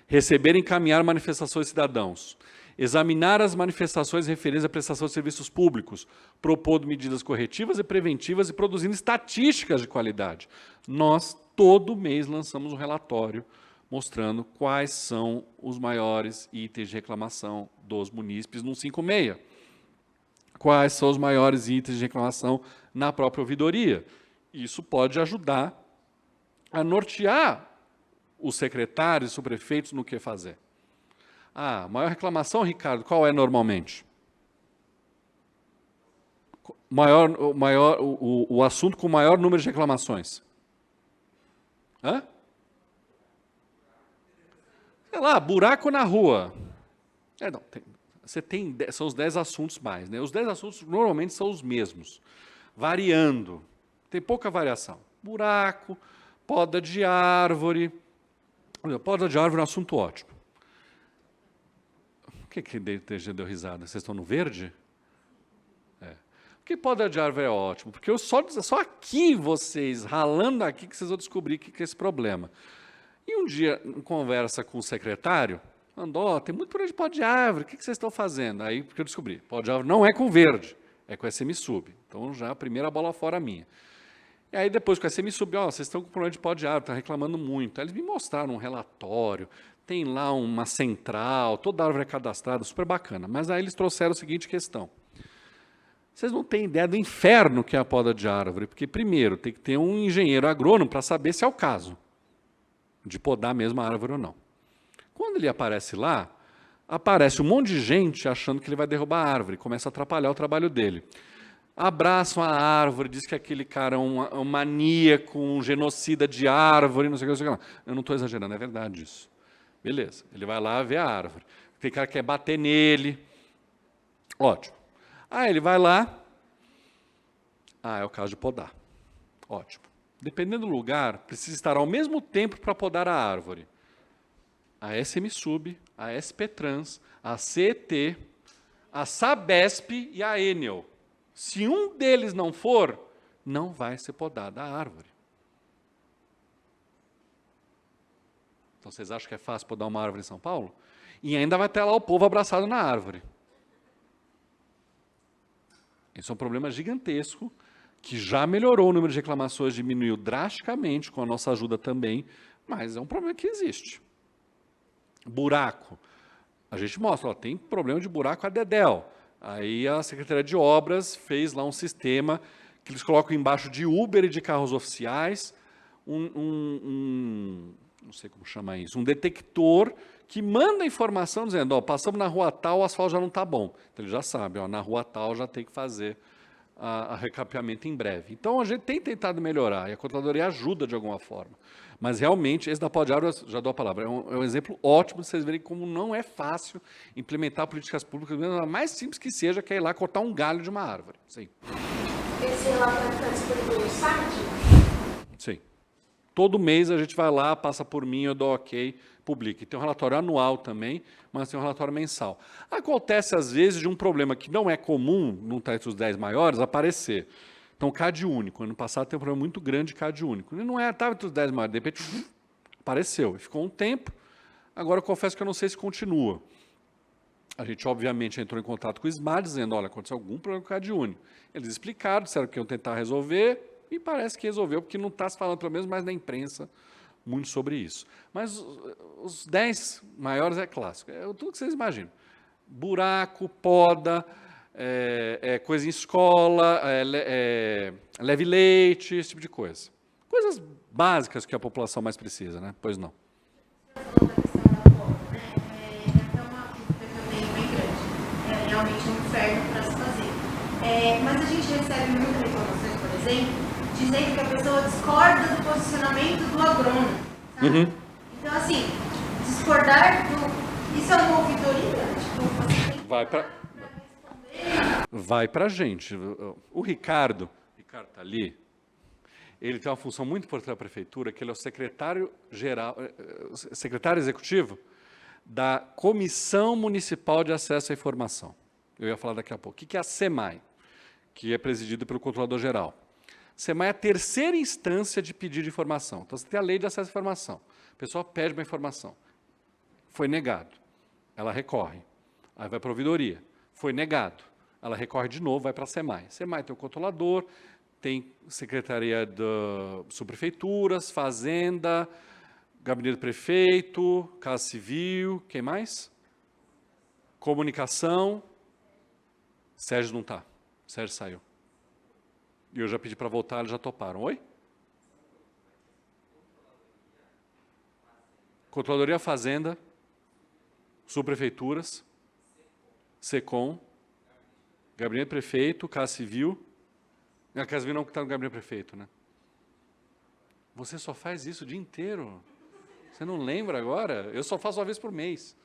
Receber e encaminhar manifestações de cidadãos. Examinar as manifestações referentes à prestação de serviços públicos, propondo medidas corretivas e preventivas e produzindo estatísticas de qualidade. Nós, todo mês, lançamos um relatório mostrando quais são os maiores itens de reclamação dos munícipes no 56. Quais são os maiores itens de reclamação na própria ouvidoria. Isso pode ajudar a nortear os secretários e subprefeitos no que fazer. Ah, maior reclamação, Ricardo, qual é normalmente? O assunto com o maior número de reclamações. Hã? Sei lá, buraco na rua. Não, são os 10 assuntos mais, né? Os 10 assuntos normalmente são os mesmos, variando. Tem pouca variação. Buraco, poda de árvore. Poda de árvore é um assunto ótimo. Por que DTG deu risada? Vocês estão no verde? Porque poda de árvore é ótimo, porque eu só aqui vocês, ralando aqui, que vocês vão descobrir que é esse problema. E um dia, em conversa com o secretário, mandou, tem muito problema de poda de árvore, o que vocês estão fazendo? Aí, porque eu descobri, poda de árvore não é com verde, é com SMSub. Então, já a primeira bola fora minha. E aí, depois, com a SMSub, vocês estão com problema de poda de árvore, estão reclamando muito. Aí eles me mostraram um relatório, tem lá uma central, toda árvore é cadastrada, super bacana. Mas aí eles trouxeram a seguinte questão. Vocês não têm ideia do inferno que é a poda de árvore, porque, primeiro, tem que ter um engenheiro agrônomo para saber se é o caso de podar mesmo a árvore ou não. Quando ele aparece lá, aparece um monte de gente achando que ele vai derrubar a árvore, começa a atrapalhar o trabalho dele. Abraçam a árvore, diz que aquele cara é um maníaco, um genocida de árvore, não sei o que, não sei o que. Eu não estou exagerando, é verdade isso. Beleza, ele vai lá ver a árvore. Tem cara que quer bater nele. Ótimo. Aí ele vai lá. É o caso de podar. Ótimo. Dependendo do lugar, precisa estar ao mesmo tempo para podar a árvore. A SMSub, a SPTrans, a CET, a Sabesp e a Enel. Se um deles não for, não vai ser podada a árvore. Então, vocês acham que é fácil podar uma árvore em São Paulo? E ainda vai ter lá o povo abraçado na árvore. Isso é um problema gigantesco, que já melhorou, o número de reclamações diminuiu drasticamente, com a nossa ajuda também, mas é um problema que existe. Buraco. A gente mostra, ó, tem problema de buraco a dedéu. Aí a Secretaria de Obras fez lá um sistema que eles colocam embaixo de Uber e de carros oficiais, não sei como chamar isso, um detector que manda informação dizendo, ó, passamos na rua tal, o asfalto já não está bom. Então ele já sabe, ó, na rua tal já tem que fazer a recapeamento em breve. Então a gente tem tentado melhorar e a controladoria ajuda de alguma forma. Mas realmente, esse da Pó de Árvore, já dou a palavra, é um exemplo ótimo de vocês verem como não é fácil implementar políticas públicas, mesmo a mais simples que seja, que é ir lá cortar um galho de uma árvore. Sim. Esse relatório está disponível no site? Sim. Todo mês a gente vai lá, passa por mim, eu dou ok, publica. Tem um relatório anual também, mas tem um relatório mensal. Acontece, às vezes, de um problema que não é comum, não está entre os 10 maiores, aparecer. Então, CAD único. Ano passado tem um problema muito grande de CAD único. Ele não estava entre os 10 maiores, de repente apareceu. Ficou um tempo, agora eu confesso que eu não sei se continua. A gente, obviamente, entrou em contato com o SMAR, dizendo, olha, aconteceu algum problema com o CAD único. Eles explicaram, disseram que iam tentar resolver, e parece que resolveu, porque não está se falando, pelo menos mais na imprensa, muito sobre isso. Mas os 10 maiores é clássico. É tudo que vocês imaginam. Buraco, poda, coisa em escola, leve leite, esse tipo de coisa. Coisas básicas que a população mais precisa, né? Pois não. Você falou da questão da poda, né? É até uma dúvida também bem grande. É realmente um inferno para se fazer. Mas a gente recebe muitas reclamações, por exemplo, dizendo que a pessoa discorda do posicionamento do agrônomo. Sabe? Uhum. Então, assim, discordar do... Isso é uma ouvidoria? Tipo, você tem que Vai para responder. vai para a gente. O Ricardo está ali, ele tem uma função muito importante na prefeitura, que ele é o secretário executivo da Comissão Municipal de Acesso à Informação. Eu ia falar daqui a pouco. O que é a SEMAI? Que é presidido pelo Controlador-Geral. SEMAI é a terceira instância de pedido de informação. Então, você tem a lei de acesso à informação. A pessoa pede uma informação. Foi negado. Ela recorre. Aí vai para a ouvidoria. Foi negado. Ela recorre de novo, vai para a SEMAI. SEMAI tem o controlador, tem Secretaria de Subprefeituras, Fazenda, Gabinete do Prefeito, Casa Civil, quem mais? Comunicação. Sérgio não está. Sérgio saiu. E eu já pedi para voltar, eles já toparam. Oi? Controladoria Fazenda, Subprefeituras, SECOM, Gabinete Prefeito, Casa Civil. A Casa Civil não está no Gabinete Prefeito, né? Você só faz isso o dia inteiro. Você não lembra agora? Eu só faço uma vez por mês.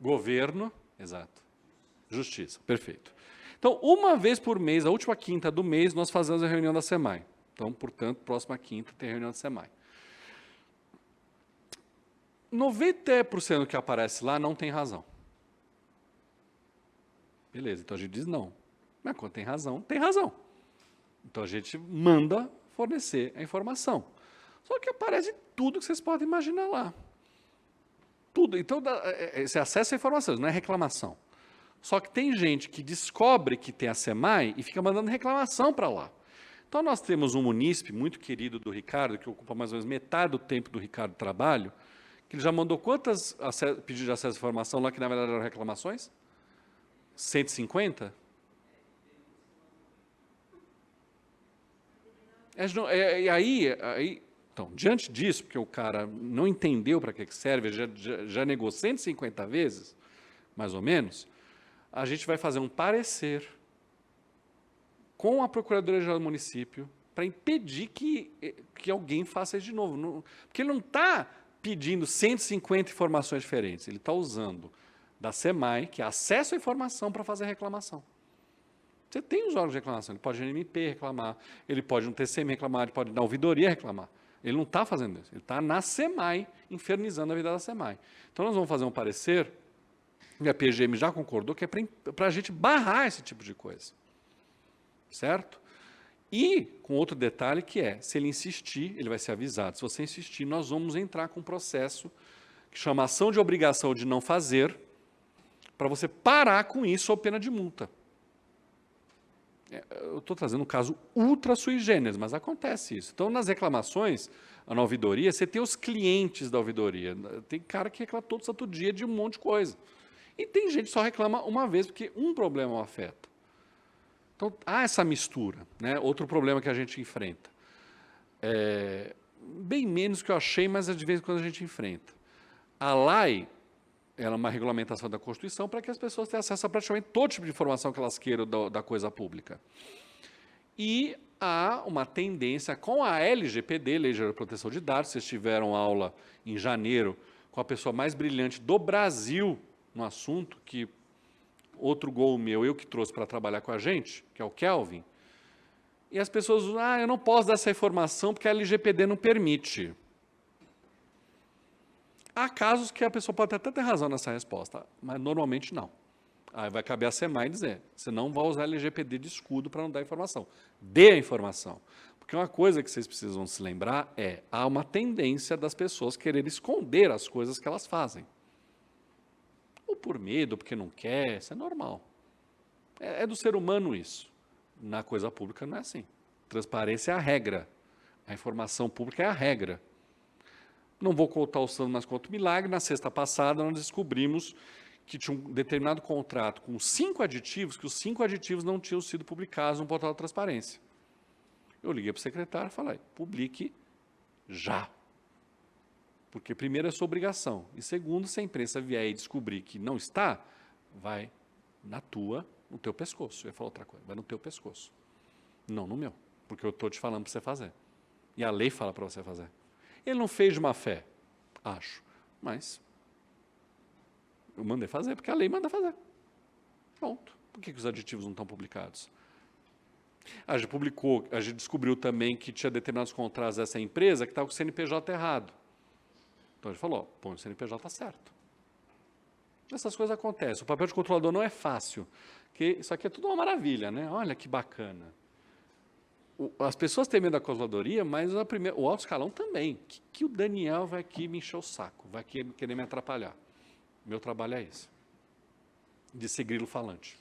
Governo, exato. Justiça, perfeito. Então, uma vez por mês, a última quinta do mês, nós fazemos a reunião da SEMAI. Então, portanto, próxima quinta tem a reunião da SEMAI. 90% do que aparece lá não tem razão. Beleza, então a gente diz não. Mas quando tem razão, tem razão. Então a gente manda fornecer a informação. Só que aparece tudo que vocês podem imaginar lá. Tudo. Então, esse acesso à informação, não é reclamação. Só que tem gente que descobre que tem a SEMAI e fica mandando reclamação para lá. Então, nós temos um munícipe muito querido do Ricardo, que ocupa mais ou menos metade do tempo do Ricardo de trabalho, que ele já mandou quantos pedidos de acesso à informação lá, que na verdade eram reclamações? 150? E aí, então, diante disso, porque o cara não entendeu para que serve, já negou 150 vezes, mais ou menos, a gente vai fazer um parecer com a Procuradoria-Geral do município para impedir que alguém faça isso de novo. Porque ele não está pedindo 150 informações diferentes. Ele está usando da SEMAI, que é acesso à informação para fazer reclamação. Você tem os órgãos de reclamação, ele pode ir no MP reclamar, ele pode no TCM reclamar, ele pode na ouvidoria reclamar. Ele não está fazendo isso, ele está na SEMAI, infernizando a vida da SEMAI. Então, nós vamos fazer um parecer, e a PGM já concordou, que é para a gente barrar esse tipo de coisa. Certo? E, com outro detalhe que é, se ele insistir, ele vai ser avisado. Se você insistir, nós vamos entrar com um processo que chama ação de obrigação de não fazer, para você parar com isso sob pena de multa. Eu estou trazendo um caso ultra sui generis, mas acontece isso. Então, nas reclamações, na ouvidoria, você tem os clientes da ouvidoria. Tem cara que reclama todo santo dia de um monte de coisa. E tem gente que só reclama uma vez, porque um problema o afeta. Então, há essa mistura, né? Outro problema que a gente enfrenta. Bem menos que eu achei, mas de vez em quando a gente enfrenta. A LAI, ela é uma regulamentação da Constituição para que as pessoas tenham acesso a praticamente todo tipo de informação que elas queiram da coisa pública. E há uma tendência com a LGPD, Lei Geral de Proteção de Dados, vocês tiveram aula em janeiro com a pessoa mais brilhante do Brasil no assunto, que outro gol meu, eu que trouxe para trabalhar com a gente, que é o Kelvin, e as pessoas, eu não posso dar essa informação porque a LGPD não permite. Há casos que a pessoa pode até ter razão nessa resposta, mas normalmente não. Aí vai caber a SEMAI dizer, você não vai usar LGPD de escudo para não dar informação. Dê a informação. Porque uma coisa que vocês precisam se lembrar há uma tendência das pessoas quererem esconder as coisas que elas fazem. Ou por medo, porque não quer, isso é normal. É do ser humano isso. Na coisa pública não é assim. Transparência é a regra. A informação pública é a regra. Não vou contar o santo, mas conto o milagre. Na sexta passada, nós descobrimos que tinha um determinado contrato com 5 aditivos, que os 5 aditivos não tinham sido publicados no portal da transparência. Eu liguei para o secretário e falei, publique já. Porque primeiro é sua obrigação. E segundo, se a imprensa vier e descobrir que não está, vai no teu pescoço. Eu ia falar outra coisa, vai no teu pescoço. Não no meu, porque eu estou te falando para você fazer. E a lei fala para você fazer. Ele não fez de má fé, acho, mas eu mandei fazer, porque a lei manda fazer. Pronto. Por que os aditivos não estão publicados? A gente descobriu também que tinha determinados contratos dessa empresa que estava com o CNPJ errado. Então ele falou, põe o CNPJ certo. Essas coisas acontecem. O papel de controlador não é fácil, porque isso aqui é tudo uma maravilha, né? Olha que bacana. As pessoas têm medo da controladoria, mas o alto escalão também. Que o Daniel vai aqui me encher o saco, vai querer me atrapalhar. Meu trabalho é esse. De ser grilo falante.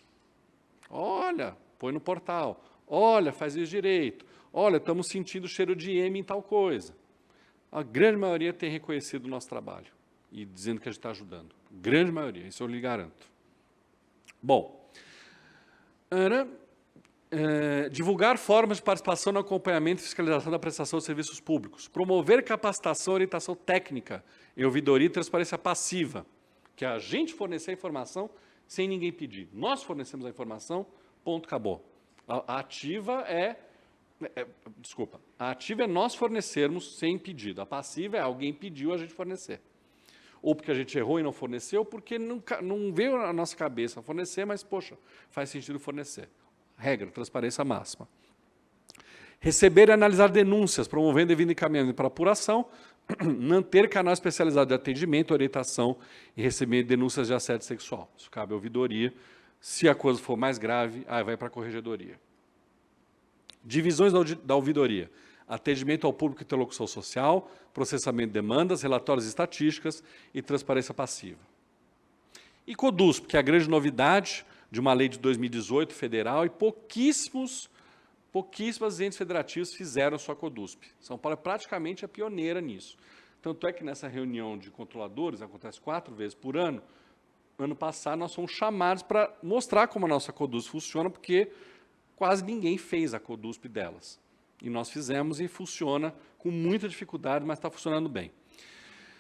Olha, põe no portal. Olha, faz isso direito. Olha, estamos sentindo cheiro de M em tal coisa. A grande maioria tem reconhecido o nosso trabalho e dizendo que a gente está ajudando. Grande maioria, isso eu lhe garanto. Bom, divulgar formas de participação no acompanhamento e fiscalização da prestação de serviços públicos. Promover capacitação e orientação técnica em ouvidoria e transparência passiva, que é a gente fornecer a informação sem ninguém pedir. Nós fornecemos a informação, ponto, acabou. A ativa é nós fornecermos sem pedido. A passiva é alguém pediu a gente fornecer. Ou porque a gente errou e não forneceu, porque não veio na nossa cabeça fornecer, mas, poxa, faz sentido fornecer. Regra, transparência máxima. Receber e analisar denúncias, promovendo devido encaminhamento para apuração, manter canal especializado de atendimento, orientação e receber denúncias de assédio sexual. Isso cabe à ouvidoria. Se a coisa for mais grave, vai para a corregedoria. Divisões da ouvidoria. Atendimento ao público e interlocução social, processamento de demandas, relatórios e estatísticas e transparência passiva. E CODUSP, que é a grande novidade de uma lei de 2018 federal, e pouquíssimos entes federativos fizeram sua CODUSP. São Paulo é praticamente a pioneira nisso. Tanto é que nessa reunião de controladores, acontece 4 vezes por ano, ano passado nós fomos chamados para mostrar como a nossa CODUSP funciona, porque quase ninguém fez a CODUSP delas. E nós fizemos e funciona com muita dificuldade, mas está funcionando bem.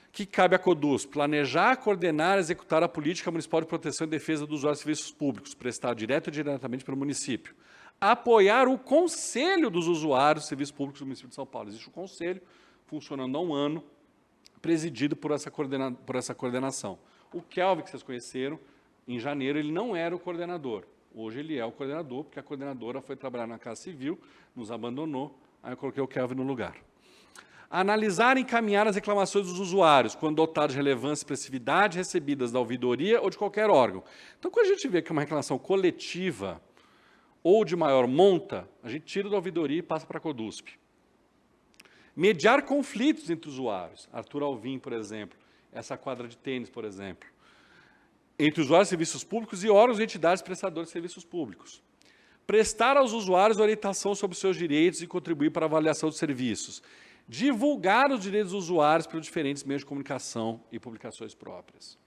O que cabe à CODUSP? Planejar, coordenar e executar a política municipal de proteção e defesa dos usuários de serviços públicos, prestar direto e diretamente pelo município. Apoiar o Conselho dos Usuários de Serviços Públicos do município de São Paulo. Existe o Conselho, funcionando há um ano, presidido por essa coordenação. O Kelvin, que vocês conheceram, em janeiro, ele não era o coordenador. Hoje ele é o coordenador, porque a coordenadora foi trabalhar na Casa Civil, nos abandonou, aí eu coloquei o Kelvin no lugar. Analisar e encaminhar as reclamações dos usuários, quando dotados de relevância e expressividade, recebidas da ouvidoria ou de qualquer órgão. Então, quando a gente vê que é uma reclamação coletiva ou de maior monta, a gente tira da ouvidoria e passa para a CODUSP. Mediar conflitos entre usuários. Arthur Alvim, por exemplo, essa quadra de tênis, por exemplo. Entre usuários de serviços públicos e órgãos e entidades prestadoras de serviços públicos. Prestar aos usuários orientação sobre seus direitos e contribuir para a avaliação dos serviços. Divulgar os direitos dos usuários pelos diferentes meios de comunicação e publicações próprias.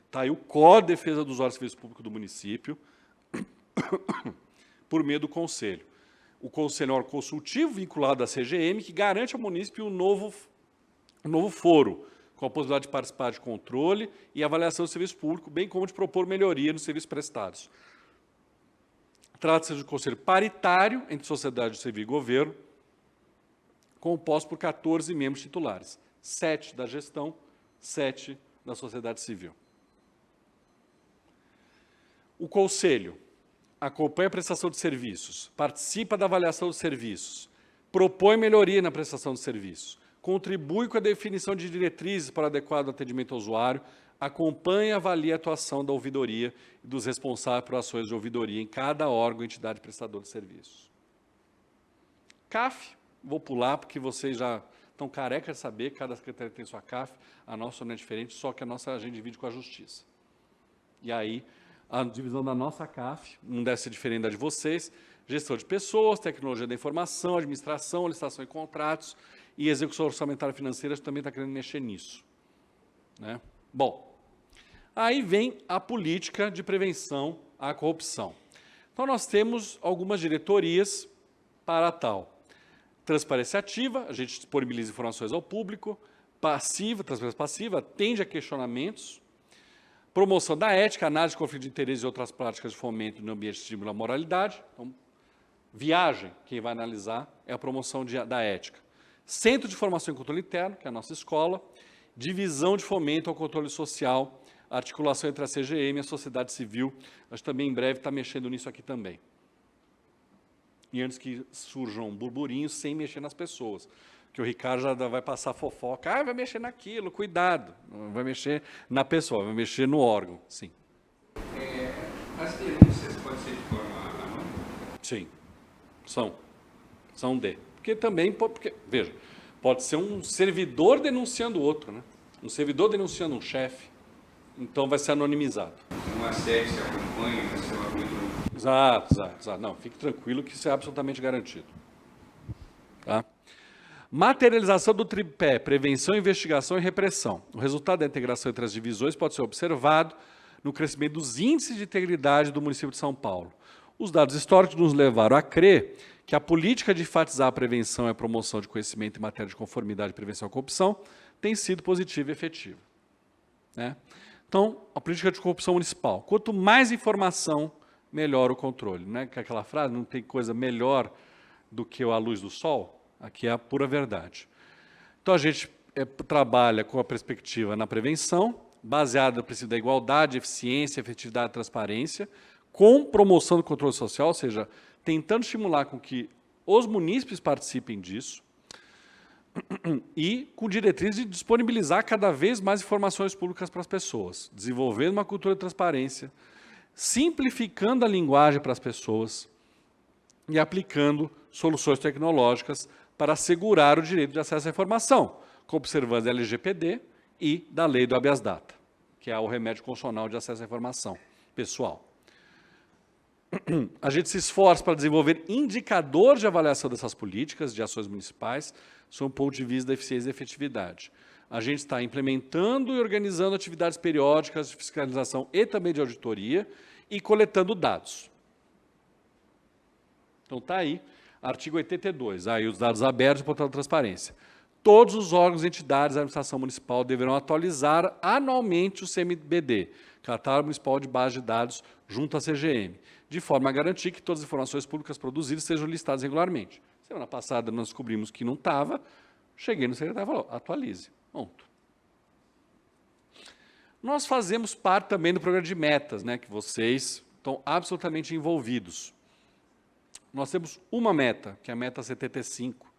Está aí o Código de Defesa dos Usuários de Serviço Público do município, por meio do Conselho. O Conselho é um órgão consultivo vinculado à CGM, que garante ao município um novo foro, com a possibilidade de participar de controle e avaliação do serviço público, bem como de propor melhoria nos serviços prestados. Trata-se de um conselho paritário entre sociedade civil e governo, composto por 14 membros titulares, 7 da gestão, 7 da sociedade civil. O Conselho acompanha a prestação de serviços, participa da avaliação dos serviços, propõe melhoria na prestação de serviços, contribui com a definição de diretrizes para adequado atendimento ao usuário, acompanha e avalia a atuação da ouvidoria e dos responsáveis por ações de ouvidoria em cada órgão e entidade prestadora de serviços. CAF, vou pular porque vocês já estão carecas de saber, cada secretaria tem sua CAF, a nossa não é diferente, só que a nossa a gente divide com a Justiça. E aí, a divisão da nossa CAF, não deve ser diferente da de vocês, gestão de pessoas, tecnologia da informação, administração, licitação e contratos e execução orçamentária financeira, também está querendo mexer nisso. Né? Bom, aí vem a política de prevenção à corrupção. Então, nós temos algumas diretorias para tal. Transparência ativa, a gente disponibiliza informações ao público. Passiva, transparência passiva, atende a questionamentos. Promoção da ética, análise de conflito de interesse e outras práticas de fomento no ambiente de estímulo à moralidade. Então, viagem, quem vai analisar é a promoção da ética. Centro de Formação e Controle Interno, que é a nossa escola. Divisão de fomento ao controle social, articulação entre a CGM e a sociedade civil. A gente também, em breve, está mexendo nisso aqui também. E antes que surjam burburinhos sem mexer nas pessoas. Que o Ricardo já vai passar fofoca. Vai mexer naquilo, cuidado. Não vai mexer na pessoa, vai mexer no órgão, sim. As denúncias podem ser de forma anônima? Sim, são de. Porque também, porque, veja, pode ser um servidor denunciando outro, né? Um servidor denunciando um chefe. Então vai ser anonimizado. Uma sede se acompanha, vai ser uma coisa... Exato. Não, fique tranquilo que isso é absolutamente garantido. Tá? Materialização do tripé, prevenção, investigação e repressão. O resultado da integração entre as divisões pode ser observado no crescimento dos índices de integridade do município de São Paulo. Os dados históricos nos levaram a crer que a política de enfatizar a prevenção e a promoção de conhecimento em matéria de conformidade e prevenção à corrupção tem sido positiva e efetiva. Né? Então, a política de corrupção municipal. Quanto mais informação, melhor o controle. Não é que aquela frase, não tem coisa melhor do que a luz do sol? Aqui é a pura verdade. Então, a gente trabalha com a perspectiva na prevenção, baseada no princípio da igualdade, eficiência, efetividade e transparência, com promoção do controle social, ou seja, tentando estimular com que os munícipes participem disso e com diretriz de disponibilizar cada vez mais informações públicas para as pessoas, desenvolvendo uma cultura de transparência, simplificando a linguagem para as pessoas e aplicando soluções tecnológicas para assegurar o direito de acesso à informação, com observância da LGPD e da lei do habeas data, que é o remédio constitucional de acesso à informação pessoal. A gente se esforça para desenvolver indicadores de avaliação dessas políticas de ações municipais, sob o ponto de vista da eficiência e efetividade. A gente está implementando e organizando atividades periódicas de fiscalização e também de auditoria e coletando dados. Então, está aí, artigo 82, aí os dados abertos e portal de transparência. Todos os órgãos e entidades da administração municipal deverão atualizar anualmente o CMBD, Catálogo Municipal de Base de Dados, junto à CGM, de forma a garantir que todas as informações públicas produzidas sejam listadas regularmente. Semana passada nós descobrimos que não estava, Cheguei no secretário e falou, atualize, ponto. Nós fazemos parte também do programa de metas, né, que vocês estão absolutamente envolvidos. Nós temos uma meta, que é a meta 75,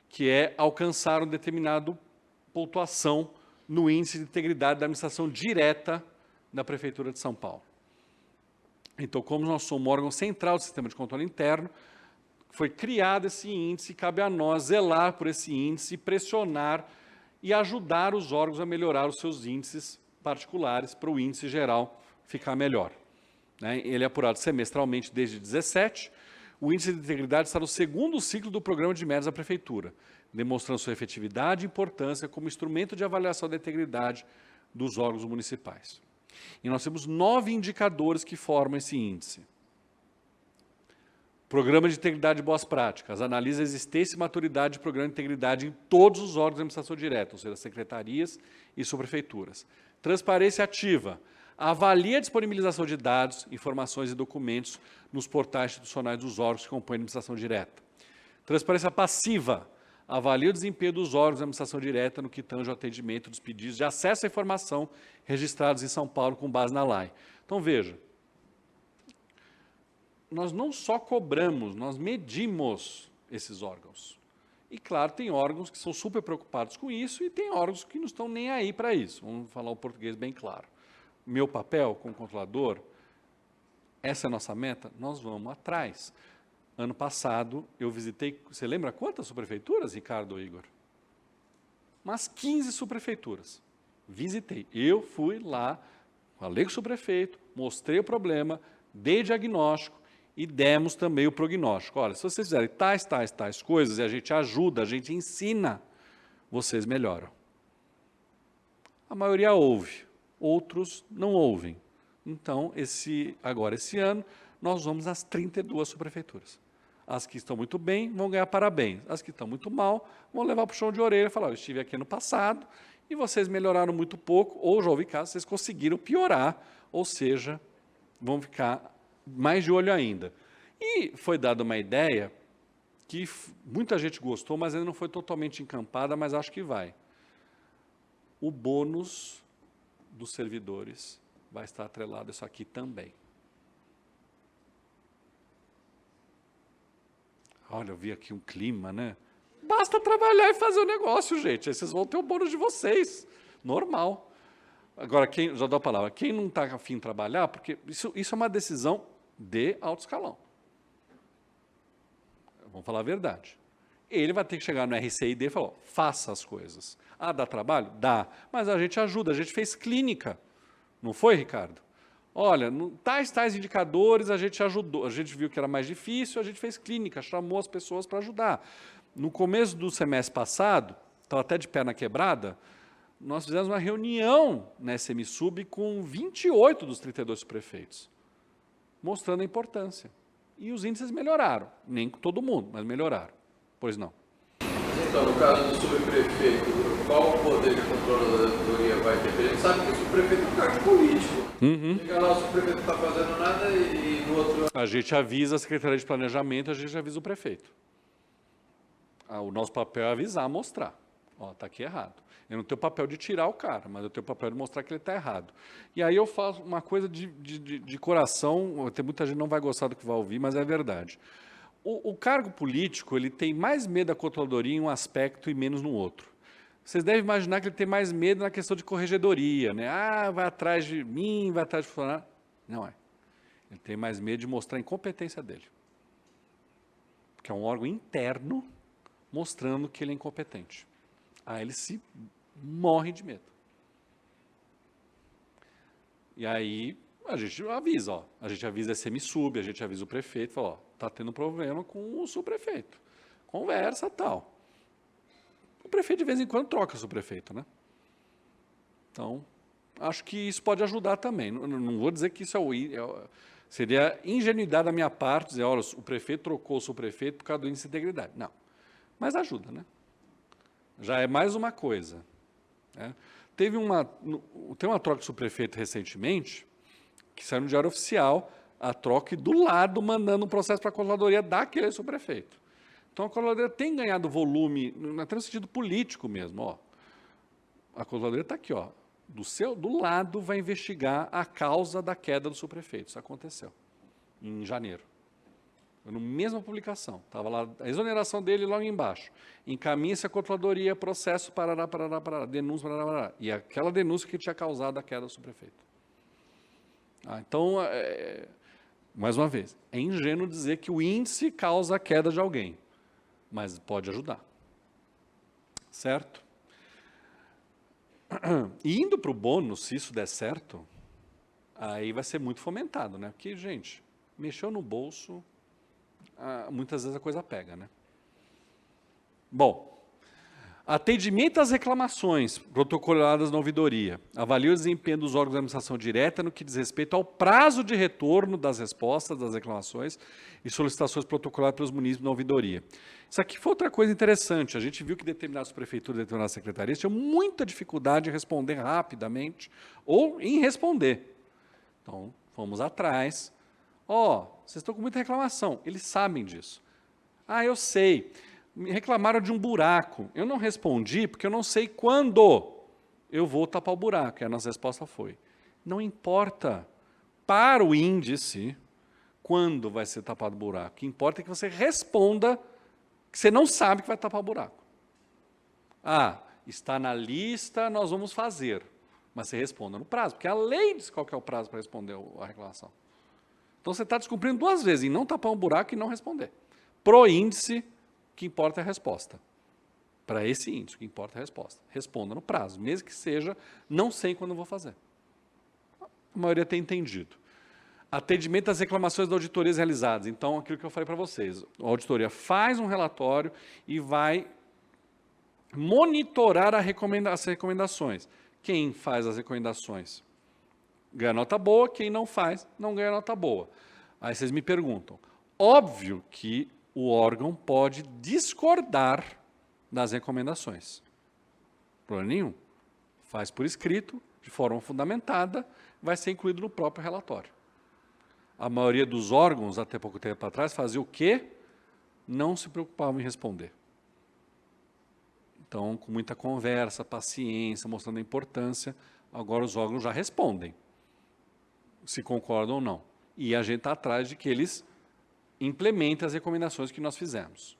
que é alcançar uma determinada pontuação no índice de integridade da administração direta da Prefeitura de São Paulo. Então, como nós somos um órgão central do sistema de controle interno, foi criado esse índice e cabe a nós zelar por esse índice, pressionar e ajudar os órgãos a melhorar os seus índices particulares para o índice geral ficar melhor. Né? Ele é apurado semestralmente desde 2017. O índice de integridade está no segundo ciclo do programa de metas da Prefeitura, demonstrando sua efetividade e importância como instrumento de avaliação da integridade dos órgãos municipais. E nós temos 9 indicadores que formam esse índice. Programa de Integridade e Boas Práticas, analisa a existência e maturidade de programa de integridade em todos os órgãos de administração direta, ou seja, secretarias e subprefeituras. Transparência ativa, avalia a disponibilização de dados, informações e documentos nos portais institucionais dos órgãos que compõem a administração direta. Transparência passiva, avalia o desempenho dos órgãos de administração direta no que tange ao atendimento dos pedidos de acesso à informação registrados em São Paulo com base na lei. Então, veja, nós não só cobramos, nós medimos esses órgãos. E, claro, tem órgãos que são super preocupados com isso e tem órgãos que não estão nem aí para isso. Vamos falar o português bem claro. Meu papel como controlador, essa é a nossa meta, nós vamos atrás. Ano passado, eu visitei, você lembra quantas subprefeituras, Ricardo ou Igor? Umas 15 subprefeituras. Visitei. Eu fui lá, falei com o subprefeito, mostrei o problema, dei diagnóstico e demos também o prognóstico. Olha, se vocês fizerem tais coisas e a gente ajuda, a gente ensina, vocês melhoram. A maioria ouve, outros não ouvem. Então, agora esse ano, nós vamos às 32 subprefeituras. As que estão muito bem vão ganhar parabéns. As que estão muito mal vão levar para o chão de orelha e falar, eu estive aqui no passado e vocês melhoraram muito pouco, ou já ouvi casos, vocês conseguiram piorar, ou seja, vão ficar mais de olho ainda. E foi dada uma ideia que muita gente gostou, mas ainda não foi totalmente encampada, mas acho que vai. O bônus dos servidores vai estar atrelado a isso aqui também. Olha, eu vi aqui um clima, né? Basta trabalhar e fazer o negócio, gente. Aí vocês vão ter o bônus de vocês. Normal. Agora, já dou a palavra, quem não está afim de trabalhar, porque isso é uma decisão de alto escalão. Vamos falar a verdade. Ele vai ter que chegar no RCID e falar, faça as coisas. Ah, dá trabalho? Dá. Mas a gente ajuda, a gente fez clínica. Não foi, Ricardo? Olha, tais indicadores a gente ajudou, a gente viu que era mais difícil, a gente fez clínica, chamou as pessoas para ajudar. No começo do semestre passado, estava até de perna quebrada, nós fizemos uma reunião na SMSub com 28 dos 32 prefeitos, mostrando a importância. E os índices melhoraram, nem com todo mundo, mas melhoraram. Pois não. Então, no caso do subprefeito, qual o poder que a controladoria vai ter? A gente sabe que o subprefeito é um cargo político. Chega lá, o subprefeito não está fazendo nada e no outro... A gente avisa a Secretaria de Planejamento, a gente avisa o prefeito. O nosso papel é avisar, mostrar. Ó, está aqui errado. Eu não tenho papel de tirar o cara, mas eu tenho papel de mostrar que ele está errado. E aí eu faço uma coisa de coração, tem muita gente que não vai gostar do que vai ouvir, mas é verdade. O cargo político, ele tem mais medo da controladoria em um aspecto e menos no outro. Vocês devem imaginar que ele tem mais medo na questão de corregedoria, né? Ah, vai atrás de mim, vai atrás de funcionário. Não é. Ele tem mais medo de mostrar a incompetência dele. Porque é um órgão interno mostrando que ele é incompetente. Aí ele se morre de medo. E aí a gente avisa, ó. A gente avisa a SMSub, a gente avisa o prefeito, fala, ó, está tendo problema com o subprefeito. Conversa, tal. O prefeito, de vez em quando, troca o subprefeito, né? Então, acho que isso pode ajudar também. Não vou dizer que isso seria ingenuidade da minha parte, dizer, olha, o prefeito trocou o subprefeito por causa do índice de integridade. Não. Mas ajuda, né? Já é mais uma coisa. Né? Tem uma troca de subprefeito recentemente, que saiu no Diário Oficial, a troca e do lado mandando um processo para a controladoria daquele subprefeito. Então, a controladoria tem ganhado volume, até no sentido político mesmo. Ó. A controladoria está aqui, ó, do lado vai investigar a causa da queda do subprefeito. Isso aconteceu em janeiro. Foi na mesma publicação. Estava lá a exoneração dele logo embaixo. Encaminha-se a controladoria, processo, parará, denúncia, parará. E aquela denúncia que tinha causado a queda do subprefeito. Então, mais uma vez, é ingênuo dizer que o índice causa a queda de alguém, mas pode ajudar. Certo? E indo para o bônus, se isso der certo, aí vai ser muito fomentado, né? Porque, gente, mexeu no bolso, muitas vezes a coisa pega, né? Bom, atendimento às reclamações protocoladas na ouvidoria. Avalia o desempenho dos órgãos de administração direta no que diz respeito ao prazo de retorno das respostas das reclamações e solicitações protocoladas pelos munícipes na ouvidoria. Isso aqui foi outra coisa interessante. A gente viu que determinadas prefeituras, determinadas secretarias tinham muita dificuldade em responder rapidamente ou em responder. Então, fomos atrás. Vocês estão com muita reclamação. Eles sabem disso. Eu sei. Me reclamaram de um buraco. Eu não respondi porque eu não sei quando eu vou tapar o buraco. E a nossa resposta foi: não importa para o índice quando vai ser tapado o buraco. O que importa é que você responda que você não sabe que vai tapar o buraco. Está na lista, nós vamos fazer. Mas você responda no prazo, porque a lei diz qual que é o prazo para responder a reclamação. Então, você está descumprindo duas vezes, em não tapar um buraco e não responder. Pro índice, o que importa é a resposta. Para esse índice, o que importa é a resposta. Responda no prazo, mesmo que seja, não sei quando eu vou fazer. A maioria tem entendido. Atendimento às reclamações das auditorias realizadas. Então, aquilo que eu falei para vocês, a auditoria faz um relatório e vai monitorar as recomendações. Quem faz as recomendações ganha nota boa, quem não faz, não ganha nota boa. Aí vocês me perguntam, óbvio que o órgão pode discordar das recomendações. Problema nenhum. Faz por escrito, de forma fundamentada, vai ser incluído no próprio relatório. A maioria dos órgãos, até pouco tempo atrás, fazia o quê? Não se preocupavam em responder. Então, com muita conversa, paciência, mostrando a importância, agora os órgãos já respondem, se concordam ou não. E a gente está atrás de que eles implementem as recomendações que nós fizemos.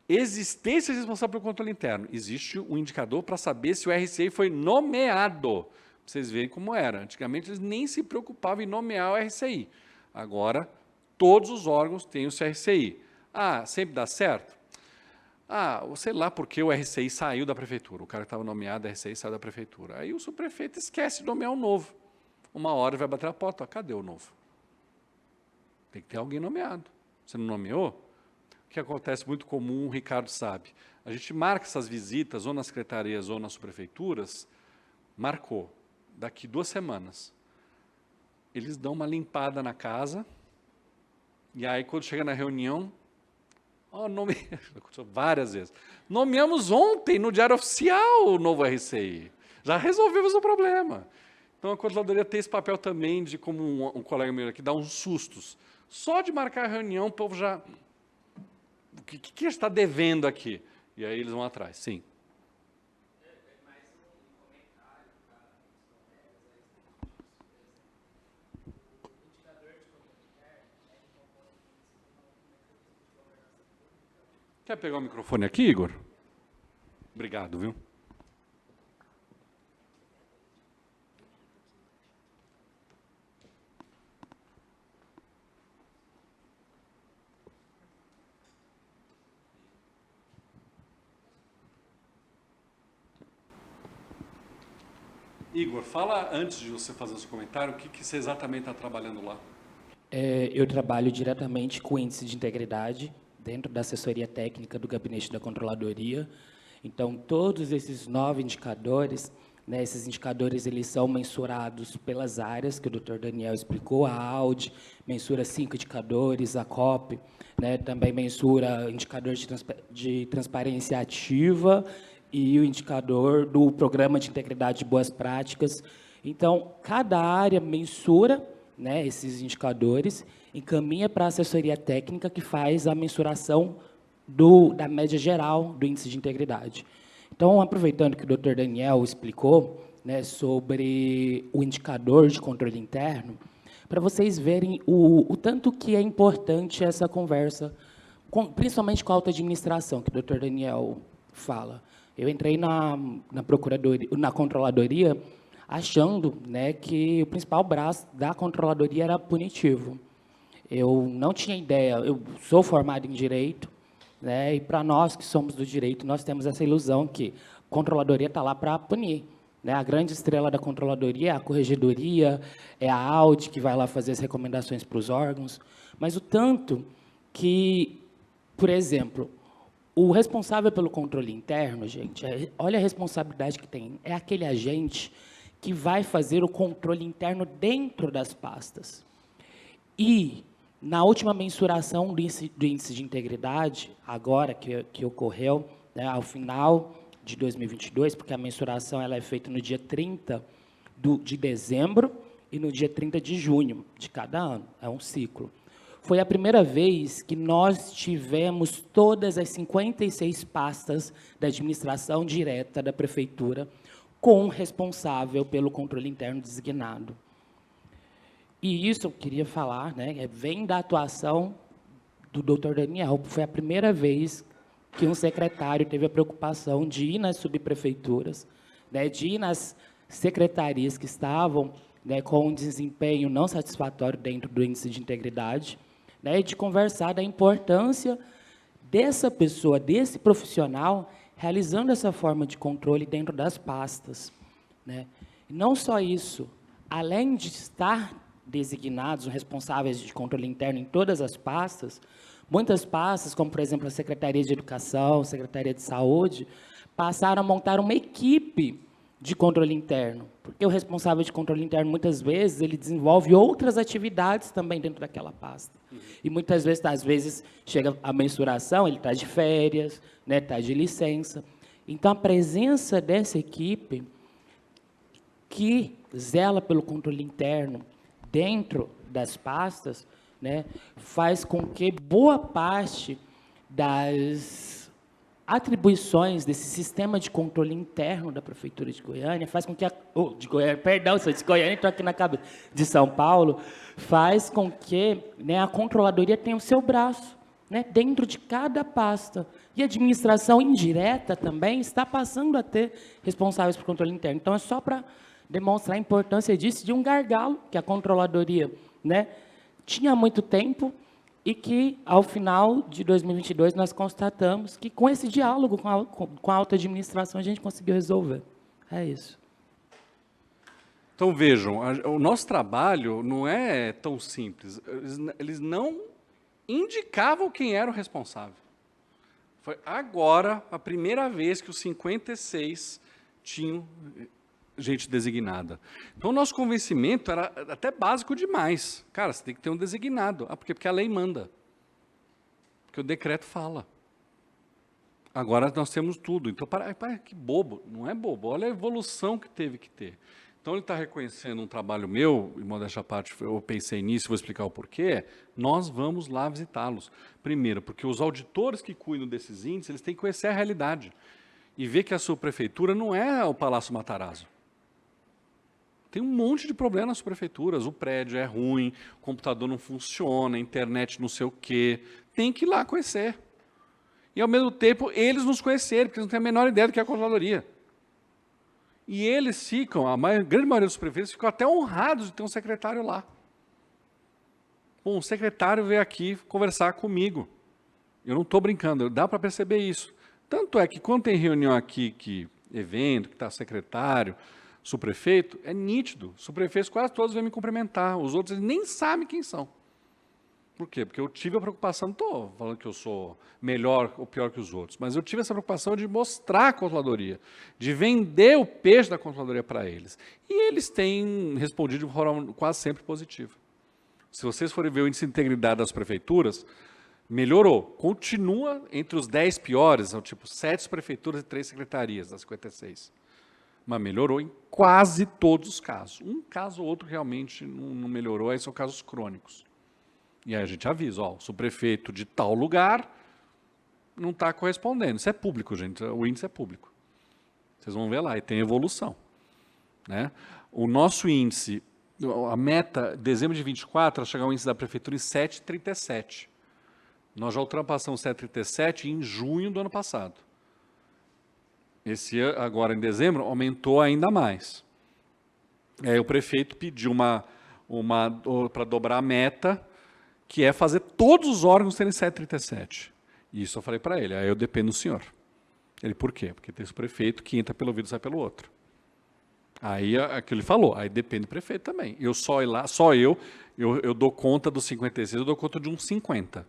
Existência responsável pelo controle interno. Existe um indicador para saber se o RCI foi nomeado. Vocês verem como era. Antigamente, eles nem se preocupavam em nomear o RCI. Agora, todos os órgãos têm o seu RCI. Sempre dá certo? Sei lá porque o RCI saiu da prefeitura. O cara que estava nomeado, o RCI saiu da prefeitura. Aí o subprefeito esquece de nomear o novo. Uma hora vai bater a porta. Cadê o novo? Tem que ter alguém nomeado. Você não nomeou? O que acontece muito comum, o Ricardo sabe. A gente marca essas visitas, ou nas secretarias, ou nas subprefeituras, marcou. Daqui 2 semanas. Eles dão uma limpada na casa, e aí, quando chega na reunião, várias vezes. Nomeamos ontem, no Diário Oficial, o novo RCI. Já resolvemos o problema. Então, a controladoria tem esse papel também de, como um colega meu aqui, dar uns sustos. Só de marcar a reunião, o povo já... O que está devendo aqui? E aí eles vão atrás, sim. Quer pegar o microfone aqui, Igor? Obrigado, viu? Igor, fala antes de você fazer o seu comentário, o que você exatamente está trabalhando lá? Eu trabalho diretamente com o índice de integridade dentro da assessoria técnica do Gabinete da Controladoria. Então, todos esses 9 indicadores, né, esses indicadores eles são mensurados pelas áreas que o Dr. Daniel explicou. A AUD mensura 5 indicadores, a COP, né, também mensura indicador de transparência ativa e o indicador do Programa de Integridade de Boas Práticas. Então, cada área mensura, né, esses indicadores, encaminha para a assessoria técnica que faz a mensuração da média geral do índice de integridade. Então, aproveitando que o Dr. Daniel explicou, né, sobre o indicador de controle interno, para vocês verem o tanto que é importante essa conversa, principalmente com a alta administração, que o Dr. Daniel fala. Eu entrei na controladoria achando, né, que o principal braço da controladoria era punitivo. Eu não tinha ideia, eu sou formado em Direito, né, e para nós que somos do Direito, nós temos essa ilusão que a controladoria está lá para punir. Né? A grande estrela da controladoria é a corregedoria, é a Audi, que vai lá fazer as recomendações para os órgãos, mas o tanto que, por exemplo, o responsável pelo controle interno, gente, olha a responsabilidade que tem, é aquele agente que vai fazer o controle interno dentro das pastas. E, na última mensuração do índice de integridade, agora que ocorreu, né, ao final de 2022, porque a mensuração ela é feita no dia 30 de dezembro e no dia 30 de junho de cada ano, é um ciclo. Foi a primeira vez que nós tivemos todas as 56 pastas da administração direta da prefeitura com o responsável pelo controle interno designado. E isso eu queria falar, né, vem da atuação do Dr. Daniel. Foi a primeira vez que um secretário teve a preocupação de ir nas subprefeituras, né, de ir nas secretarias que estavam, né, com um desempenho não satisfatório dentro do índice de integridade, né, e de conversar da importância dessa pessoa, desse profissional, realizando essa forma de controle dentro das pastas. Né. E não só isso, além de estar designados os responsáveis de controle interno em todas as pastas, muitas pastas, como, por exemplo, a Secretaria de Educação, a Secretaria de Saúde, passaram a montar uma equipe de controle interno, porque o responsável de controle interno, muitas vezes, ele desenvolve outras atividades também dentro daquela pasta. E, muitas vezes, às vezes, chega a mensuração, ele está de férias, né, está de licença. Então, a presença dessa equipe que zela pelo controle interno dentro das pastas, né, faz com que boa parte das atribuições desse sistema de controle interno da Prefeitura de Goiânia, faz com que sou de Goiânia, estou aqui na cabeça de São Paulo, faz com que, né, a controladoria tenha o seu braço, né, dentro de cada pasta. E a administração indireta também está passando a ter responsáveis por controle interno. Então, é só para demonstrar a importância disso, de um gargalo que a controladoria, né, tinha há muito tempo e que, ao final de 2022, nós constatamos que, com esse diálogo com a alta administração, a gente conseguiu resolver. É isso. Então, vejam, o nosso trabalho não é tão simples. Eles não indicavam quem era o responsável. Foi agora a primeira vez que os 56 tinham gente designada. Então, o nosso convencimento era até básico demais. Cara, você tem que ter um designado. Ah, porque a lei manda. Porque o decreto fala. Agora nós temos tudo. Então, que bobo. Não é bobo. Olha a evolução que teve que ter. Então, ele está reconhecendo um trabalho meu, e modéstia à parte, eu pensei nisso, vou explicar o porquê. Nós vamos lá visitá-los. Primeiro, porque os auditores que cuidam desses índices, eles têm que conhecer a realidade. E ver que a sua prefeitura não é o Palácio Matarazzo. Tem um monte de problemas nas prefeituras, o prédio é ruim, o computador não funciona, a internet não sei o quê. Tem que ir lá conhecer. E, ao mesmo tempo, eles nos conhecerem, porque eles não têm a menor ideia do que é a controladoria. E eles ficam, grande maioria dos prefeitos, ficam até honrados de ter um secretário lá. Bom, o secretário veio aqui conversar comigo. Eu não estou brincando, dá para perceber isso. Tanto é que, quando tem reunião aqui, evento, que está secretário, subprefeito, é nítido. Os subprefeitos quase todos vêm me cumprimentar. Os outros eles nem sabem quem são. Por quê? Porque eu tive a preocupação, não estou falando que eu sou melhor ou pior que os outros, mas eu tive essa preocupação de mostrar a controladoria, de vender o peixe da controladoria para eles. E eles têm respondido de forma quase sempre positiva. Se vocês forem ver o índice de integridade das prefeituras, melhorou. Continua entre os 10 piores, são tipo 7 prefeituras e 3 secretarias, das 56. Mas melhorou em quase todos os casos. Um caso ou outro realmente não melhorou, aí são casos crônicos. E aí a gente avisa, ó, o subprefeito de tal lugar não está correspondendo. Isso é público, gente. O índice é público. Vocês vão ver lá, e tem evolução. Né? O nosso índice, a meta, dezembro de 24, era chegar ao índice da prefeitura em 7,37. Nós já ultrapassamos 7,37 em junho do ano passado. Esse ano, agora em dezembro, aumentou ainda mais. Aí o prefeito pediu para dobrar a meta, que é fazer todos os órgãos terem 7,37. E isso eu falei para ele, aí eu dependo do senhor. Ele, por quê? Porque tem esse prefeito que entra pelo ouvido e sai pelo outro. Aí é o que ele falou, aí depende do prefeito também. Eu eu dou conta dos 56, eu dou conta de uns 50.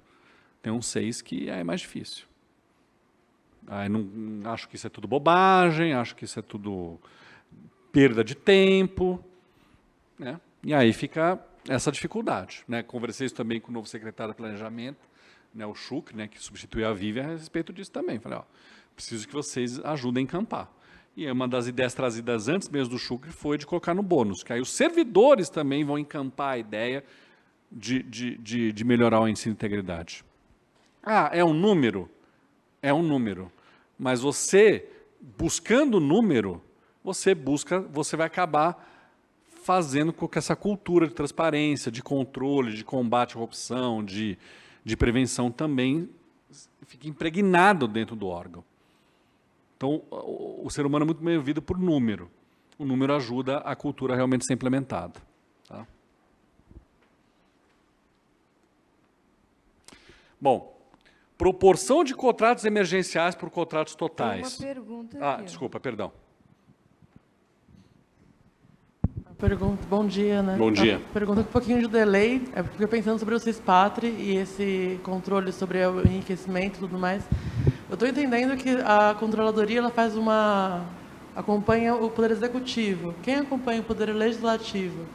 Tem uns 6 que é mais difícil. Aí não, acho que isso é tudo bobagem, acho que isso é tudo perda de tempo, né? E aí fica essa dificuldade, né? Conversei isso também com o novo secretário de Planejamento, né, o Chuc, né, que substituiu a Vivian, a respeito disso também. Falei, ó, preciso que vocês ajudem a encampar. E uma das ideias trazidas antes mesmo do Chuc foi de colocar no bônus, que aí os servidores também vão encampar a ideia de melhorar o índice de integridade. Ah, é um número? É um número. Mas você, buscando o número, você vai acabar fazendo com que essa cultura de transparência, de controle, de combate à corrupção, de prevenção também fique impregnado dentro do órgão. Então, o ser humano é muito movido por número. O número ajuda a cultura realmente a ser implementada. Tá? Bom, proporção de contratos emergenciais por contratos totais. Tem uma pergunta aqui. Desculpa, perdão. Bom dia, né? Bom dia. Pergunta com um pouquinho de delay, porque pensando sobre o CISPATRI e esse controle sobre o enriquecimento e tudo mais, eu estou entendendo que a controladoria ela acompanha o Poder Executivo. Quem acompanha o Poder Legislativo?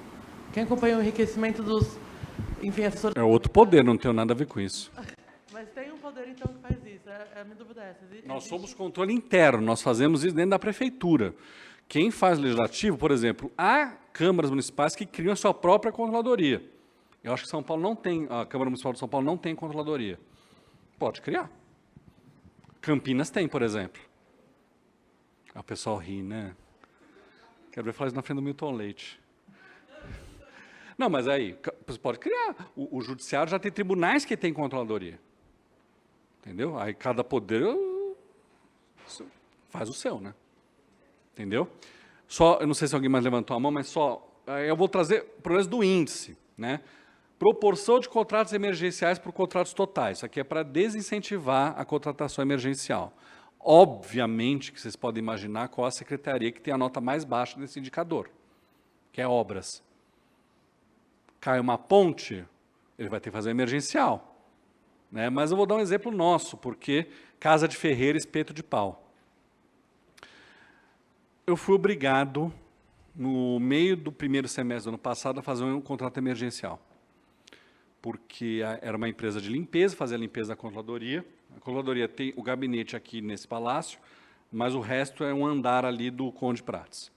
Quem acompanha o enriquecimento dos, enfim, assessores? É outro poder, não tem nada a ver com isso. Mas tem um poder, então, que faz isso? A minha dúvida é essa. Nós somos controle interno, nós fazemos isso dentro da prefeitura. Quem faz legislativo, por exemplo, há câmaras municipais que criam a sua própria controladoria. Eu acho que São Paulo não tem, a Câmara Municipal de São Paulo não tem controladoria. Pode criar. Campinas tem, por exemplo. O pessoal ri, né? Quero ver falar isso na frente do Milton Leite. Não, mas aí, você pode criar. O judiciário já tem tribunais que têm controladoria. Entendeu? Aí cada poder faz o seu, né? Entendeu? Só, eu não sei se alguém mais levantou a mão, mas eu vou trazer problemas do índice, né? Proporção de contratos emergenciais por contratos totais. Isso aqui é para desincentivar a contratação emergencial. Obviamente que vocês podem imaginar qual a secretaria que tem a nota mais baixa desse indicador, que é obras. Cai uma ponte, ele vai ter que fazer emergencial. Né? Mas eu vou dar um exemplo nosso, porque casa de ferreiro, espeto de pau. Eu fui obrigado, no meio do primeiro semestre do ano passado, a fazer um contrato emergencial. Porque era uma empresa de limpeza, fazia a limpeza da controladoria. A controladoria tem o gabinete aqui nesse palácio, mas o resto é um andar ali do Conde Prates.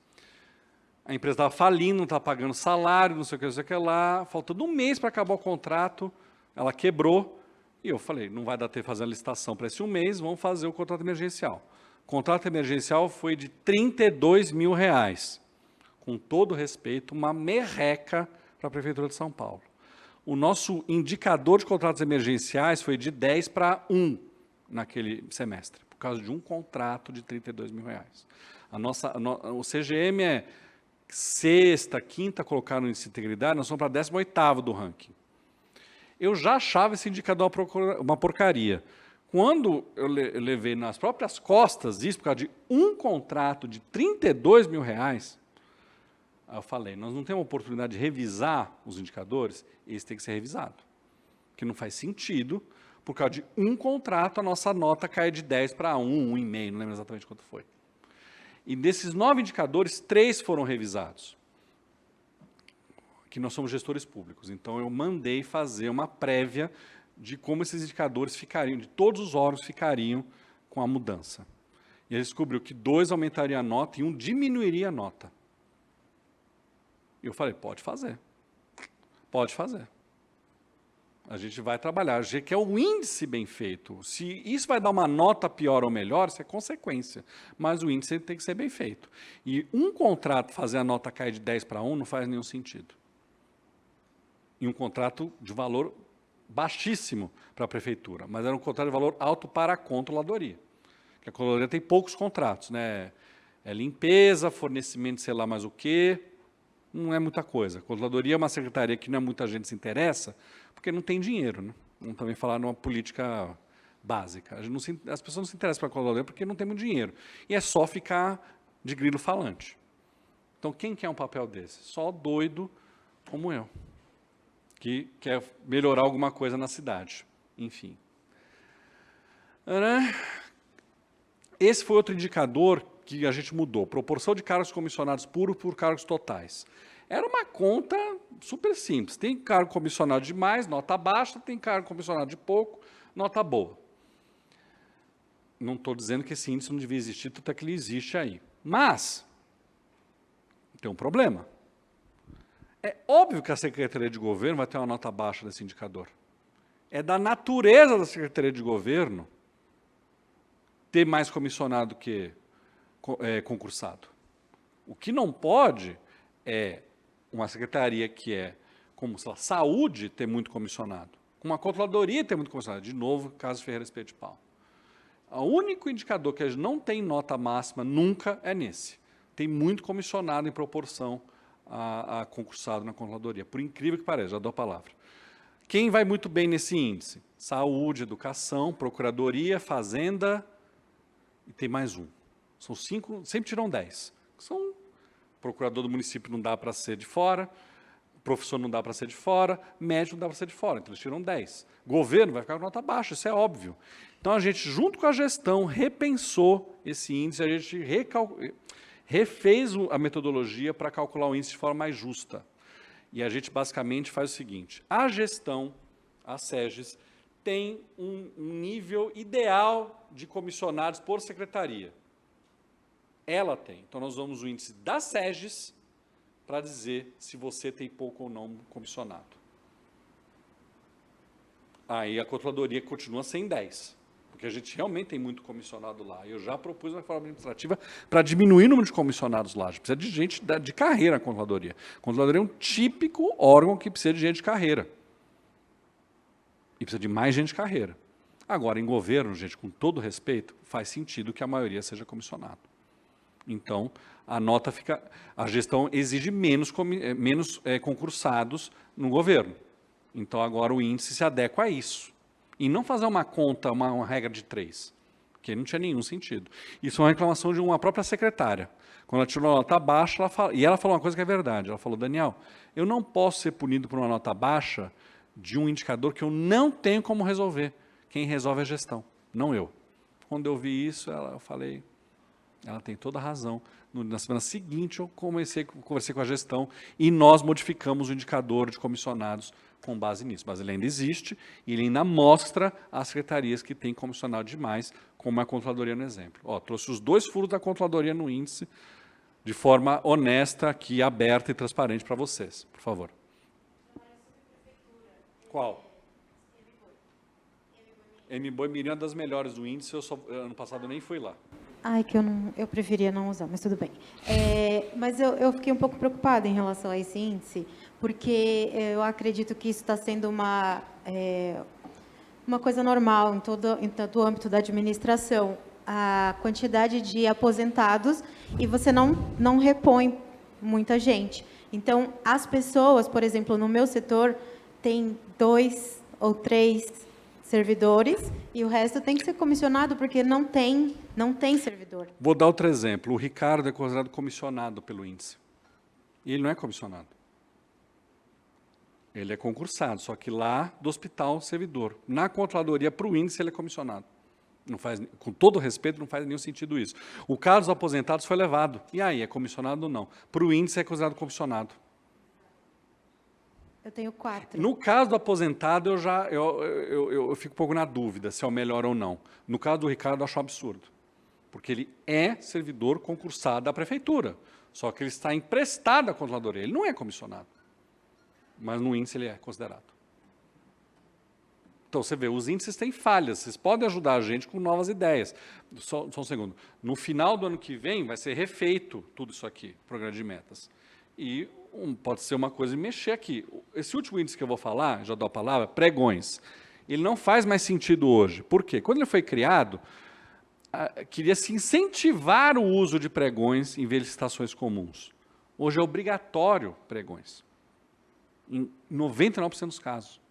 A empresa estava falindo, não estava pagando salário, não sei o que lá. Faltando um mês para acabar o contrato, ela quebrou. E eu falei, não vai dar tempo de fazer a licitação para esse um mês, vamos fazer o contrato emergencial. O contrato emergencial foi de R$32 mil. Com todo respeito, uma merreca para a Prefeitura de São Paulo. O nosso indicador de contratos emergenciais foi de 10 para 1 naquele semestre, por causa de um contrato de R$32 mil. O CGM é sexta, quinta colocar no índice de integridade, nós somos para 18º do ranking. Eu já achava esse indicador uma porcaria. Quando eu levei nas próprias costas isso, por causa de um contrato de R$32 mil, aí eu falei, nós não temos a oportunidade de revisar os indicadores, esse tem que ser revisado. Porque não faz sentido, por causa de um contrato, a nossa nota cai de 10 para 1, 1,5, não lembro exatamente quanto foi. E desses 9 indicadores, 3 foram revisados. Que nós somos gestores públicos, então eu mandei fazer uma prévia de como esses indicadores ficariam, de todos os órgãos ficariam com a mudança. E ele descobriu que 2 aumentariam a nota e 1 diminuiria a nota. E eu falei, pode fazer. Pode fazer. A gente vai trabalhar, a gente quer o índice bem feito. Se isso vai dar uma nota pior ou melhor, isso é consequência. Mas o índice tem que ser bem feito. E um contrato fazer a nota cair de 10 para 1 não faz nenhum sentido. E um contrato de valor baixíssimo para a prefeitura, mas era um contrato de valor alto para a controladoria. Porque a controladoria tem poucos contratos, né? É limpeza, fornecimento, sei lá mais o quê, não é muita coisa. A controladoria é uma secretaria que não é muita gente se interessa, porque não tem dinheiro, né? Vamos também falar numa política básica. As pessoas não se interessam pela controladoria porque não tem muito dinheiro. E é só ficar de grilo falante. Então, quem quer um papel desse? Só doido como eu, que quer melhorar alguma coisa na cidade. Enfim. Esse foi outro indicador que a gente mudou. Proporção de cargos comissionados puros por cargos totais. Era uma conta super simples. Tem cargo comissionado de mais, nota baixa, tem cargo comissionado de pouco, nota boa. Não estou dizendo que esse índice não devia existir, tanto é que ele existe aí. Mas, tem um problema. É óbvio que a Secretaria de Governo vai ter uma nota baixa desse indicador. É da natureza da Secretaria de Governo ter mais comissionado que concursado. O que não pode é uma secretaria que é, como sei lá, saúde, ter muito comissionado. Uma controladoria ter muito comissionado. De novo, caso Ferreira Espeto de Pau. O único indicador que a gente não tem nota máxima nunca é nesse. Tem muito comissionado em proporção a concursado na controladoria. Por incrível que pareça, já dou a palavra. Quem vai muito bem nesse índice? Saúde, educação, procuradoria, fazenda e tem mais um. São 5, sempre tiram 10. São procurador do município não dá para ser de fora, professor não dá para ser de fora, médico não dá para ser de fora, então eles tiram 10. Governo vai ficar com nota baixa, isso é óbvio. Então a gente, junto com a gestão, repensou esse índice, a gente refez a metodologia para calcular o índice de forma mais justa. E a gente basicamente faz o seguinte, a gestão, a SEGES, tem um nível ideal de comissionados por secretaria. Ela tem. Então, nós usamos o índice da SEGES para dizer se você tem pouco ou não comissionado. Aí a controladoria continua sem 10, porque a gente realmente tem muito comissionado lá. Eu já propus uma reforma administrativa para diminuir o número de comissionados lá. A gente precisa de gente de carreira na controladoria. A controladoria é um típico órgão que precisa de gente de carreira. E precisa de mais gente de carreira. Agora, em governo, gente, com todo respeito, faz sentido que a maioria seja comissionado. Então, a gestão exige menos concursados no governo. Então, agora o índice se adequa a isso. E não fazer uma conta, uma regra de 3, que não tinha nenhum sentido. Isso é uma reclamação de uma própria secretária. Quando ela tirou uma nota baixa, ela falou uma coisa que é verdade. Ela falou, Daniel, eu não posso ser punido por uma nota baixa de um indicador que eu não tenho como resolver. Quem resolve é a gestão, não eu. Quando eu vi isso, eu falei... Ela tem toda a razão. Na semana seguinte, eu conversei com a gestão e nós modificamos o indicador de comissionados com base nisso. Mas ele ainda existe e ele ainda mostra as secretarias que têm comissionado demais, como a controladoria no exemplo. Trouxe os 2 furos da controladoria no índice de forma honesta, aqui, aberta e transparente para vocês. Por favor. Qual? MBoi Mirim é uma das melhores do índice. Ano passado eu nem fui lá. Ai, que eu preferia não usar, mas tudo bem. Mas eu fiquei um pouco preocupada em relação a esse índice, porque eu acredito que isso está sendo uma coisa normal em todo o âmbito da administração. A quantidade de aposentados e você não repõe muita gente. Então, as pessoas, por exemplo, no meu setor, tem 2 ou 3 servidores e o resto tem que ser comissionado porque não tem servidor. Vou dar outro exemplo. O Ricardo é considerado comissionado pelo índice. E ele não é comissionado. Ele é concursado, só que lá do hospital servidor. Na controladoria, para o índice, ele é comissionado. Não faz, com todo respeito, não faz nenhum sentido isso. O caso dos aposentados foi levado. E aí, é comissionado ou não? Para o índice, é considerado comissionado. Eu tenho 4. No caso do aposentado, eu fico um pouco na dúvida se é o melhor ou não. No caso do Ricardo, eu acho um absurdo. Porque ele é servidor concursado da prefeitura. Só que ele está emprestado à controladoria. Ele não é comissionado. Mas no índice ele é considerado. Então, você vê, os índices têm falhas, vocês podem ajudar a gente com novas ideias. Só um segundo. No final do ano que vem, vai ser refeito tudo isso aqui, programa de metas. E pode ser uma coisa de mexer aqui. Esse último índice que eu vou falar, já dou a palavra, pregões, ele não faz mais sentido hoje. Por quê? Quando ele foi criado, queria-se incentivar o uso de pregões em vez de licitações comuns. Hoje é obrigatório pregões, em 99% dos casos.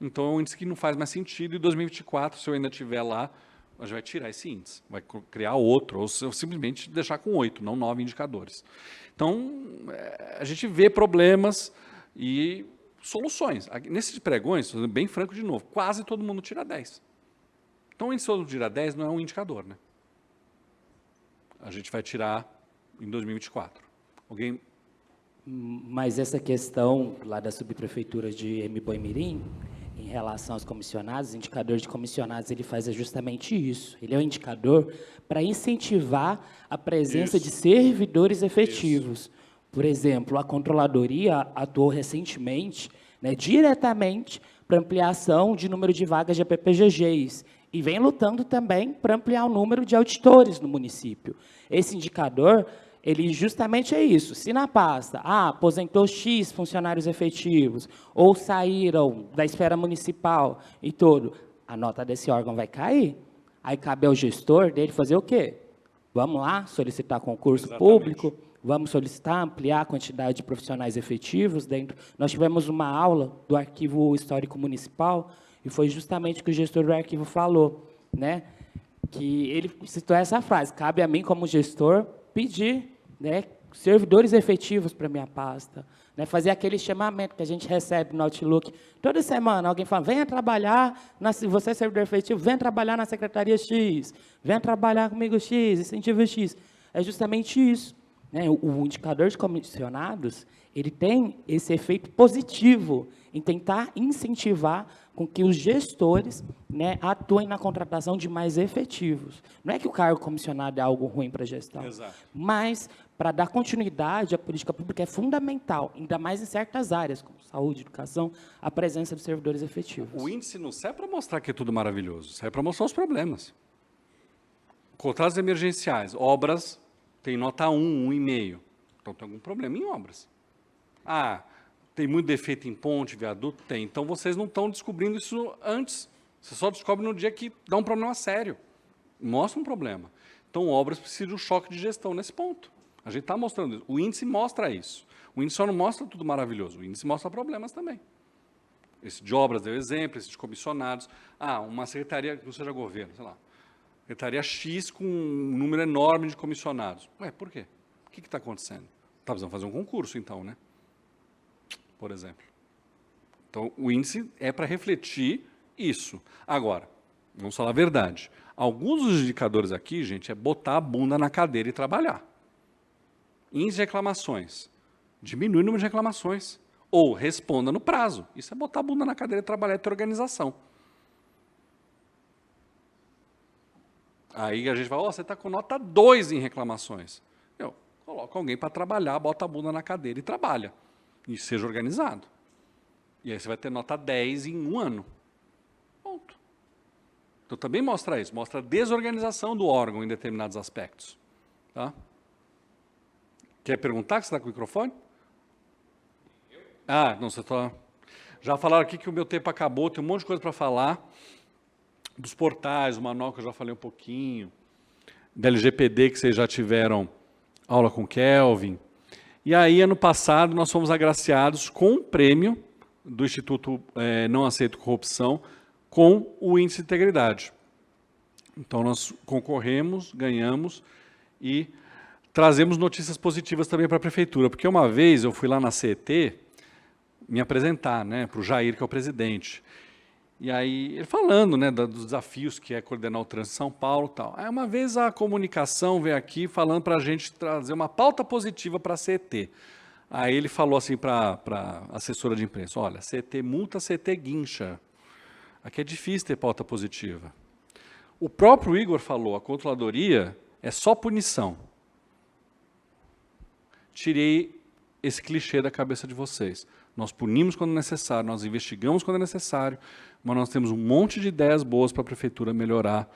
Então, é um índice que não faz mais sentido, e em 2024, se eu ainda estiver lá, a gente vai tirar esse índice, vai criar outro, ou simplesmente deixar com 8, não 9 indicadores. Então, a gente vê problemas e soluções. Nesses de pregões, bem franco de novo, quase todo mundo tira 10. Então, o índice todo tira 10 não é um indicador, né? A gente vai tirar em 2024. Alguém? Mas essa questão lá da subprefeitura de Embu-Mirim, em relação aos comissionados, o indicador de comissionados, ele faz justamente isso. Ele é um indicador para incentivar a presença de servidores efetivos. Por exemplo, a controladoria atuou recentemente, né, diretamente para ampliação de número de vagas de APPGGs e vem lutando também para ampliar o número de auditores no município. Esse indicador, ele justamente é isso. Se na pasta, aposentou X funcionários efetivos, ou saíram da esfera municipal e tudo, a nota desse órgão vai cair. Aí cabe ao gestor dele fazer o quê? Vamos lá solicitar concurso público, vamos solicitar ampliar a quantidade de profissionais efetivos dentro. Nós tivemos uma aula do Arquivo Histórico Municipal, e foi justamente o que o gestor do arquivo falou, né? Que ele citou essa frase: cabe a mim, como gestor, pedir, né, servidores efetivos para a minha pasta, né, fazer aquele chamamento que a gente recebe no Outlook. Toda semana alguém fala, venha trabalhar, você é servidor efetivo, venha trabalhar na Secretaria X, venha trabalhar comigo X, incentivo X. É justamente isso. Né? O indicador de comissionados, ele tem esse efeito positivo em tentar incentivar com que os gestores, né, atuem na contratação de mais efetivos. Não é que o cargo comissionado é algo ruim para a gestão, Exato. mas, para dar continuidade à política pública, é fundamental, ainda mais em certas áreas, como saúde, educação, a presença dos servidores efetivos. O índice não serve para mostrar que é tudo maravilhoso, serve para mostrar os problemas. Contratos emergenciais, obras, tem nota 1, 1,5. Então, tem algum problema em obras. Tem muito defeito em ponte, viaduto? Tem. Então, vocês não estão descobrindo isso antes. Você só descobre no dia que dá um problema sério. Mostra um problema. Então, obras precisam de um choque de gestão nesse ponto. A gente está mostrando isso. O índice mostra isso. O índice só não mostra tudo maravilhoso. O índice mostra problemas também. Esse de obras deu exemplo, esse de comissionados. Uma secretaria que não seja governo, sei lá. Secretaria X com um número enorme de comissionados. Por quê? O que está acontecendo? Está precisando fazer um concurso, então, né? Por exemplo. Então, o índice é para refletir isso. Agora, vamos falar a verdade. Alguns dos indicadores aqui, gente, é botar a bunda na cadeira e trabalhar. Índice de reclamações. Diminui o número de reclamações. Ou responda no prazo. Isso é botar a bunda na cadeira e trabalhar e ter organização. Aí a gente fala, você está com nota 2 em reclamações. Coloca alguém para trabalhar, bota a bunda na cadeira e trabalha. E seja organizado. E aí você vai ter nota 10 em um ano. Ponto. Então também mostra isso, mostra a desorganização do órgão em determinados aspectos. Tá? Quer perguntar que você está com o microfone? Não, você está... Já falaram aqui que o meu tempo acabou, tem um monte de coisa para falar. Dos portais, o manual que eu já falei um pouquinho. Da LGPD que vocês já tiveram aula com o Kelvin. E aí, ano passado, nós fomos agraciados com um prêmio do Instituto Não Aceito Corrupção com o Índice de Integridade. Então, nós concorremos, ganhamos e trazemos notícias positivas também para a Prefeitura, porque uma vez eu fui lá na CET me apresentar, né, para o Jair, que é o presidente. E aí, ele falando, né, dos desafios que é coordenar o trânsito em São Paulo e tal. Aí, uma vez a comunicação veio aqui falando para a gente trazer uma pauta positiva para a CET. Aí ele falou assim para a assessora de imprensa, olha, CET multa, CET guincha. Aqui é difícil ter pauta positiva. O próprio Igor falou, a controladoria é só punição. Tirei esse clichê da cabeça de vocês. Nós punimos quando necessário, nós investigamos quando é necessário, mas nós temos um monte de ideias boas para a prefeitura melhorar,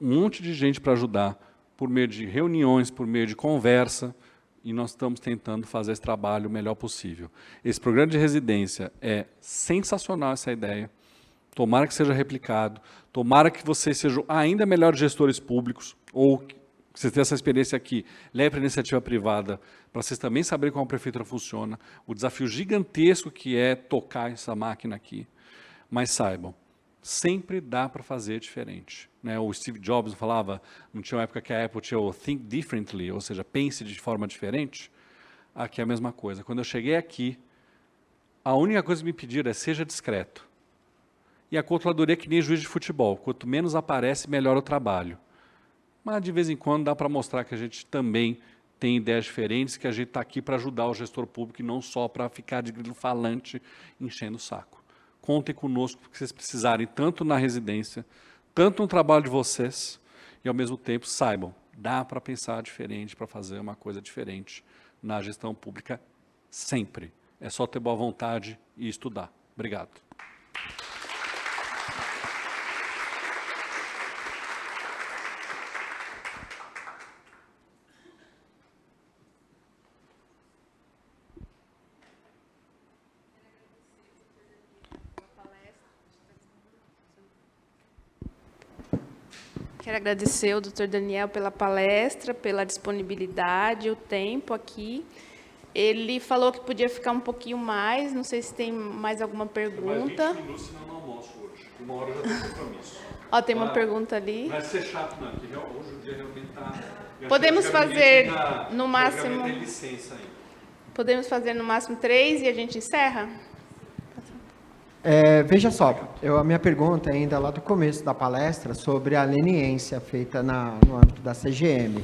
um monte de gente para ajudar, por meio de reuniões, por meio de conversa, e nós estamos tentando fazer esse trabalho o melhor possível. Esse programa de residência é sensacional, essa ideia. Tomara que seja replicado, tomara que vocês sejam ainda melhores gestores públicos, ou que vocês tenham essa experiência aqui, leve para a iniciativa privada, para vocês também saberem como a prefeitura funciona, o desafio gigantesco que é tocar essa máquina aqui. Mas saibam, sempre dá para fazer diferente. Né? O Steve Jobs falava, não tinha uma época que a Apple tinha o Think Differently, ou seja, pense de forma diferente. Aqui é a mesma coisa. Quando eu cheguei aqui, a única coisa que me pediram é seja discreto. E a controladoria é que nem juiz de futebol. Quanto menos aparece, melhor o trabalho. Mas, de vez em quando, dá para mostrar que a gente também tem ideias diferentes, que a gente está aqui para ajudar o gestor público e não só para ficar de grilo falante enchendo o saco. Contem conosco, porque vocês precisarem, tanto na residência, tanto no trabalho de vocês, e, ao mesmo tempo, saibam, dá para pensar diferente, para fazer uma coisa diferente na gestão pública sempre. É só ter boa vontade e estudar. Obrigado. Quero agradecer ao Dr. Daniel pela palestra, pela disponibilidade, o tempo aqui. Ele falou que podia ficar um pouquinho mais, não sei se tem mais alguma pergunta. Mais 20 minutos, senão não almoço hoje. 1 hora já tem compromisso. Ó, tem uma pergunta ali. Não vai ser chato, não, que hoje o dia realmente está... Podemos fazer no máximo... licença aí. Podemos fazer no máximo 3 e a gente encerra? Veja só, a minha pergunta ainda lá do começo da palestra sobre a leniência feita no âmbito da CGM.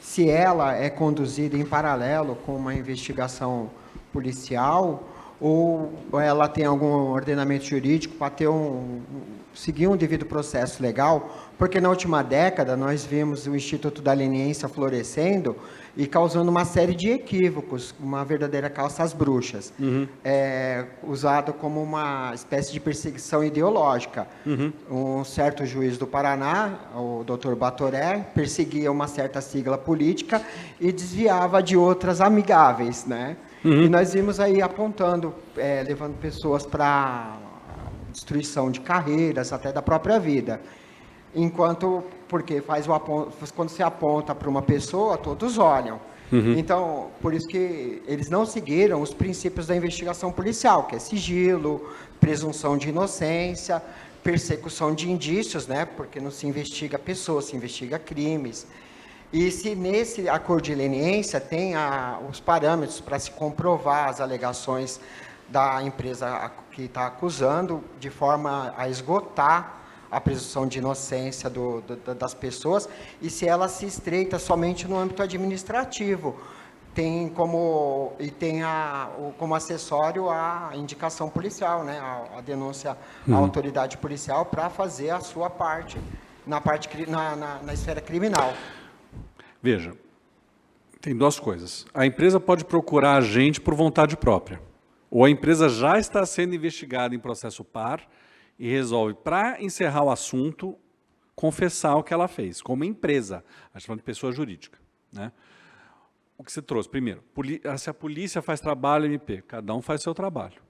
Se ela é conduzida em paralelo com uma investigação policial ou ela tem algum ordenamento jurídico para seguir um devido processo legal, porque na última década nós vimos o Instituto da Leniência florescendo e causando uma série de equívocos, uma verdadeira caça às bruxas, usado como uma espécie de perseguição ideológica. Um certo juiz do Paraná, o Dr. Batoré, perseguia uma certa sigla política e desviava de outras amigáveis, né? E nós vimos aí apontando, levando pessoas para destruição de carreiras, até da própria vida. Porque quando se aponta para uma pessoa, todos olham. Então, por isso que eles não seguiram os princípios da investigação policial, que é sigilo, presunção de inocência, persecução de indícios, né? Porque não se investiga pessoas, se investiga crimes. E se nesse acordo de leniência tem os parâmetros para se comprovar as alegações da empresa que está acusando, de forma a esgotar a presunção de inocência das pessoas, e se ela se estreita somente no âmbito administrativo, tem como acessório a indicação policial, né? A denúncia à autoridade policial para fazer a sua parte, na esfera criminal. Veja, tem duas coisas. A empresa pode procurar a gente por vontade própria, ou a empresa já está sendo investigada em processo par e resolve, para encerrar o assunto, confessar o que ela fez, como empresa. A gente está falando de pessoa jurídica, né? O que você trouxe? Primeiro, se a polícia faz trabalho MP, cada um faz seu trabalho.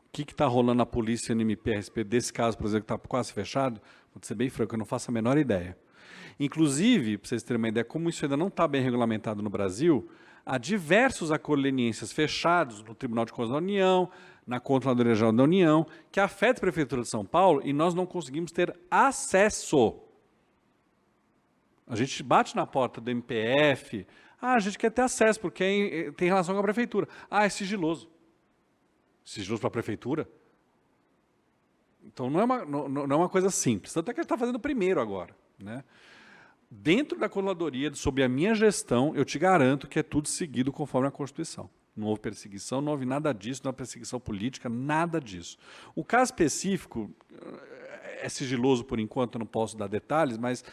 O que está rolando na polícia e no MP a respeito desse caso, por exemplo, que está quase fechado? Vou ser bem franco, eu não faço a menor ideia. Inclusive, para vocês terem uma ideia, como isso ainda não está bem regulamentado no Brasil, há diversos acordos de leniências fechados no Tribunal de Contas da União, na Controladoria Geral da União, que afeta a Prefeitura de São Paulo e nós não conseguimos ter acesso. A gente bate na porta do MPF, a gente quer ter acesso, porque tem relação com a Prefeitura. É sigiloso. Sigiloso para a Prefeitura? Então, não é uma coisa simples. Tanto é que a gente está fazendo primeiro agora, né? Dentro da controladoria, sob a minha gestão, eu te garanto que é tudo seguido conforme a Constituição. Não houve perseguição, não houve nada disso, não houve perseguição política, nada disso. O caso específico é sigiloso por enquanto, eu não posso dar detalhes, mas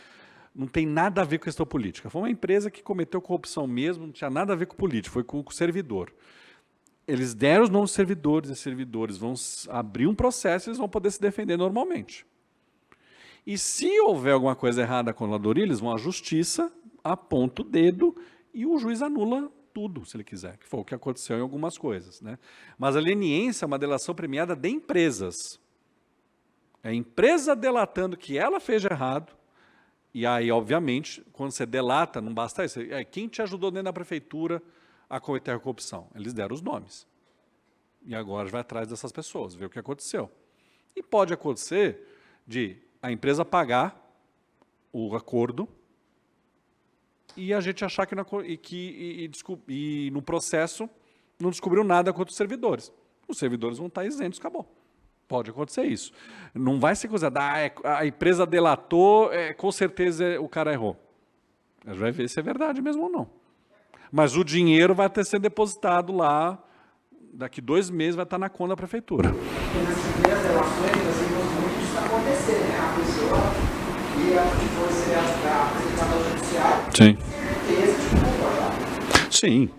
não tem nada a ver com questão política. Foi uma empresa que cometeu corrupção mesmo, não tinha nada a ver com política, foi com o servidor. Eles deram os nomes dos servidores, e os servidores vão abrir um processo e eles vão poder se defender normalmente. E se houver alguma coisa errada com a controladoria, eles vão à justiça, aponta o dedo e o juiz anula tudo, se ele quiser, que foi o que aconteceu em algumas coisas, né? Mas a leniência é uma delação premiada de empresas. É a empresa delatando que ela fez de errado, e aí, obviamente, quando você delata, não basta isso. Quem te ajudou dentro da prefeitura a cometer a corrupção? Eles deram os nomes. E agora vai atrás dessas pessoas, ver o que aconteceu. E pode acontecer de a empresa pagar o acordo e a gente achar que no processo não descobriu nada contra os servidores. Os servidores vão estar isentos, acabou. Pode acontecer isso. Não vai ser coisa a empresa delatou, com certeza o cara errou. A gente vai ver se é verdade mesmo ou não. Mas o dinheiro vai ter sido depositado lá, daqui 2 meses vai estar na conta da prefeitura. Porque nas primeiras relações, nós vimos muito isso acontecer, né? A pessoa ia, que fosse apresentada ao judiciário, Sim. certeza de culpa. Sim.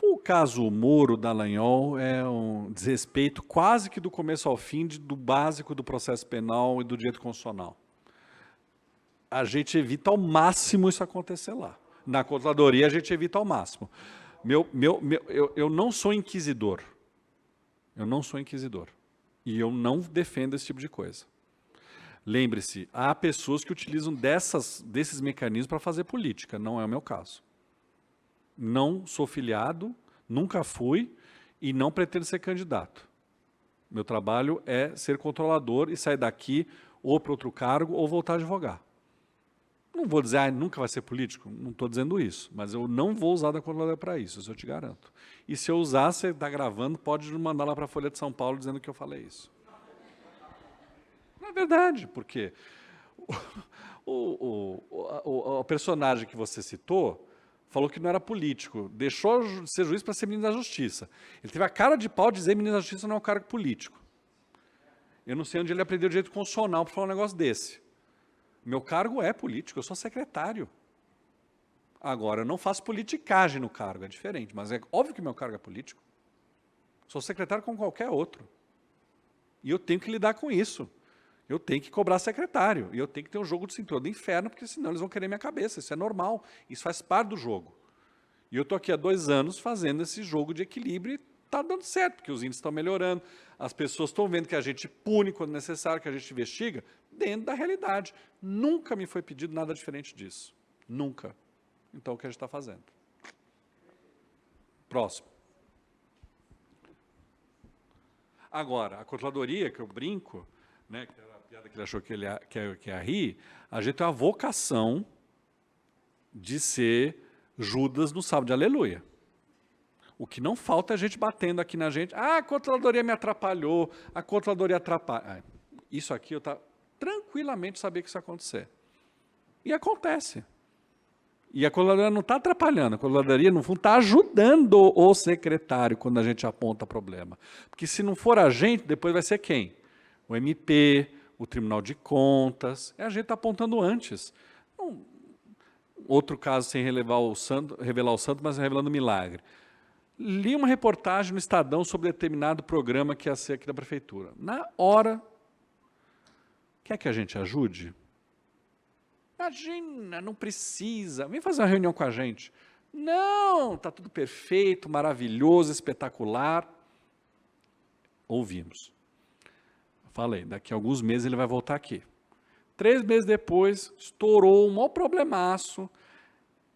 O caso Moro Dallagnol é um desrespeito quase que do começo ao fim do básico do processo penal e do direito constitucional. A gente evita ao máximo isso acontecer lá. Na controladoria a gente evita ao máximo. Eu não sou inquisidor. Eu não sou inquisidor. E eu não defendo esse tipo de coisa. Lembre-se, há pessoas que utilizam desses mecanismos para fazer política. Não é o meu caso. Não sou filiado, nunca fui e não pretendo ser candidato. Meu trabalho é ser controlador e sair daqui ou para outro cargo ou voltar a advogar. Não vou dizer, nunca vai ser político, não estou dizendo isso, mas eu não vou usar da controladoria para isso, isso eu te garanto. E se eu usar, você está gravando, pode mandar lá para a Folha de São Paulo dizendo que eu falei isso. Não é verdade, porque o personagem que você citou falou que não era político, deixou de ser juiz para ser ministro da Justiça. Ele teve a cara de pau de dizer que ministro da Justiça não é um cargo político. Eu não sei onde ele aprendeu direito constitucional para falar um negócio desse. Meu cargo é político, eu sou secretário. Agora, eu não faço politicagem no cargo, é diferente, mas é óbvio que meu cargo é político. Sou secretário como qualquer outro. E eu tenho que lidar com isso. Eu tenho que cobrar secretário. E eu tenho que ter um jogo de cintura do inferno, porque senão eles vão querer minha cabeça. Isso é normal. Isso faz parte do jogo. E eu estou aqui há 2 anos fazendo esse jogo de equilíbrio e está dando certo, porque os índices estão melhorando, as pessoas estão vendo que a gente pune quando necessário, que a gente investiga, dentro da realidade. Nunca me foi pedido nada diferente disso. Nunca. Então, o que a gente está fazendo? Próximo. Agora, a controladoria, que eu brinco, né, que era a piada que ele achou que ia rir, a gente tem uma vocação de ser Judas no sábado de aleluia. O que não falta é a gente batendo aqui na gente. Ah, a controladoria me atrapalhou, a controladoria atrapalha. Isso aqui eu tranquilamente sabia que isso ia acontecer. E acontece. E a controladoria não está atrapalhando, a controladoria, no fundo, está ajudando o secretário quando a gente aponta problema. Porque se não for a gente, depois vai ser quem? O MP, o Tribunal de Contas, a gente está apontando antes. Outro caso, sem revelar o santo, mas revelando o milagre. Li uma reportagem no Estadão sobre determinado programa que ia ser aqui da prefeitura. Na hora, quer que a gente ajude? Imagina, não precisa, vem fazer uma reunião com a gente. Não, está tudo perfeito, maravilhoso, espetacular. Ouvimos. Falei, daqui a alguns meses ele vai voltar aqui. 3 meses depois, estourou um maior problemaço.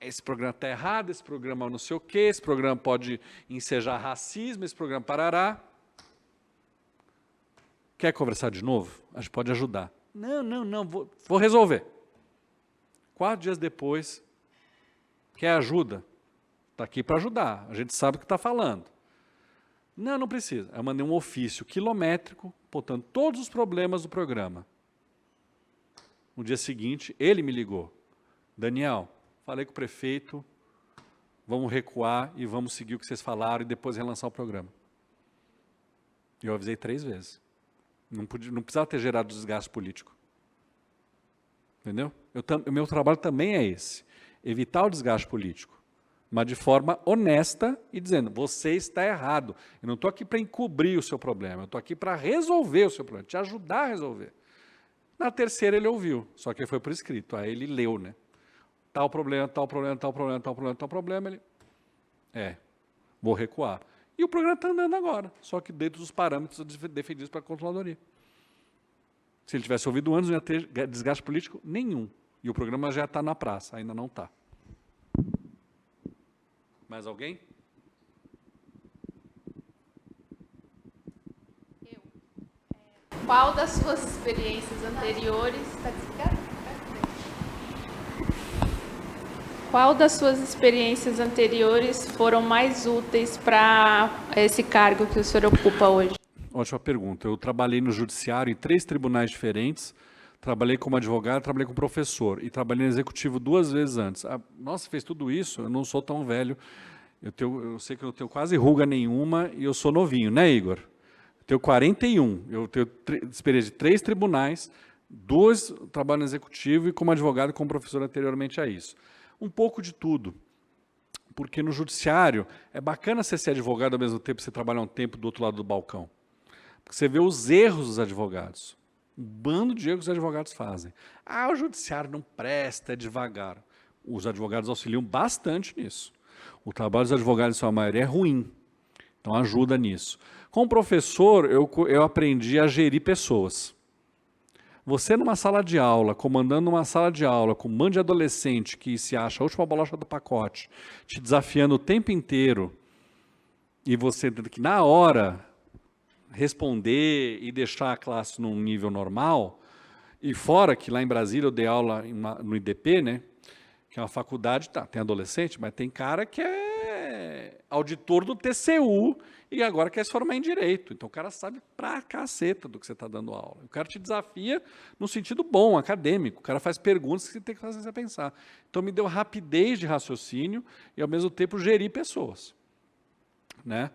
Esse programa está errado, esse programa não sei o quê, esse programa pode ensejar racismo, esse programa parará. Quer conversar de novo? A gente pode ajudar. Não, vou resolver. 4 dias depois, quer ajuda? Está aqui para ajudar, a gente sabe o que está falando. Não precisa. Eu mandei um ofício quilométrico, botando todos os problemas do programa. No dia seguinte, ele me ligou. Daniel, falei com o prefeito, vamos recuar e vamos seguir o que vocês falaram e depois relançar o programa. E eu avisei 3 vezes. Não precisava ter gerado desgaste político. Entendeu? O meu trabalho também é esse. Evitar o desgaste político. mas de forma honesta e dizendo, você está errado. Eu não estou aqui para encobrir o seu problema, eu estou aqui para resolver o seu problema, te ajudar a resolver. Na terceira ele ouviu, só que foi por escrito, aí ele leu, né? Tal problema, tal problema, tal problema, tal problema, tal problema, ele... vou recuar. E o programa está andando agora, só que dentro dos parâmetros defendidos para a controladoria. Se ele tivesse ouvido antes, não ia ter desgaste político nenhum. E o programa já está na praça, ainda não está. Mais alguém? Qual das suas experiências anteriores... Está desligado? Qual das suas experiências anteriores foram mais úteis para esse cargo que o senhor ocupa hoje? Ótima pergunta. Eu trabalhei no judiciário em 3 tribunais diferentes, trabalhei como advogado, trabalhei como professor e trabalhei no executivo 2 vezes antes. Nossa, fez tudo isso? Eu não sou tão velho. Eu sei que eu não tenho quase ruga nenhuma e eu sou novinho, né, Igor? Eu tenho 41. Eu tenho experiência de 3 tribunais, 2 trabalho no executivo e como advogado e como professor anteriormente a isso. Um pouco de tudo. Porque no judiciário é bacana você ser advogado ao mesmo tempo que você trabalha um tempo do outro lado do balcão. Porque você vê os erros dos advogados. Um bando de erros que os advogados fazem. O judiciário não presta, é devagar. Os advogados auxiliam bastante nisso. O trabalho dos advogados, em sua maioria, é ruim. Então, ajuda nisso. Como professor, eu aprendi a gerir pessoas. Você numa sala de aula, comandando uma sala de aula com um bando de adolescente que se acha a última bolacha do pacote, te desafiando o tempo inteiro, e você tendo que, na hora, responder e deixar a classe num nível normal, e fora que lá em Brasília eu dei aula no IDP, né, que é uma faculdade, tem adolescente, mas tem cara que é auditor do TCU e agora quer se formar em Direito. Então o cara sabe pra caceta do que você está dando aula. O cara te desafia no sentido bom, acadêmico. O cara faz perguntas que você tem que fazer você pensar. Então me deu rapidez de raciocínio e ao mesmo tempo gerir pessoas. Né?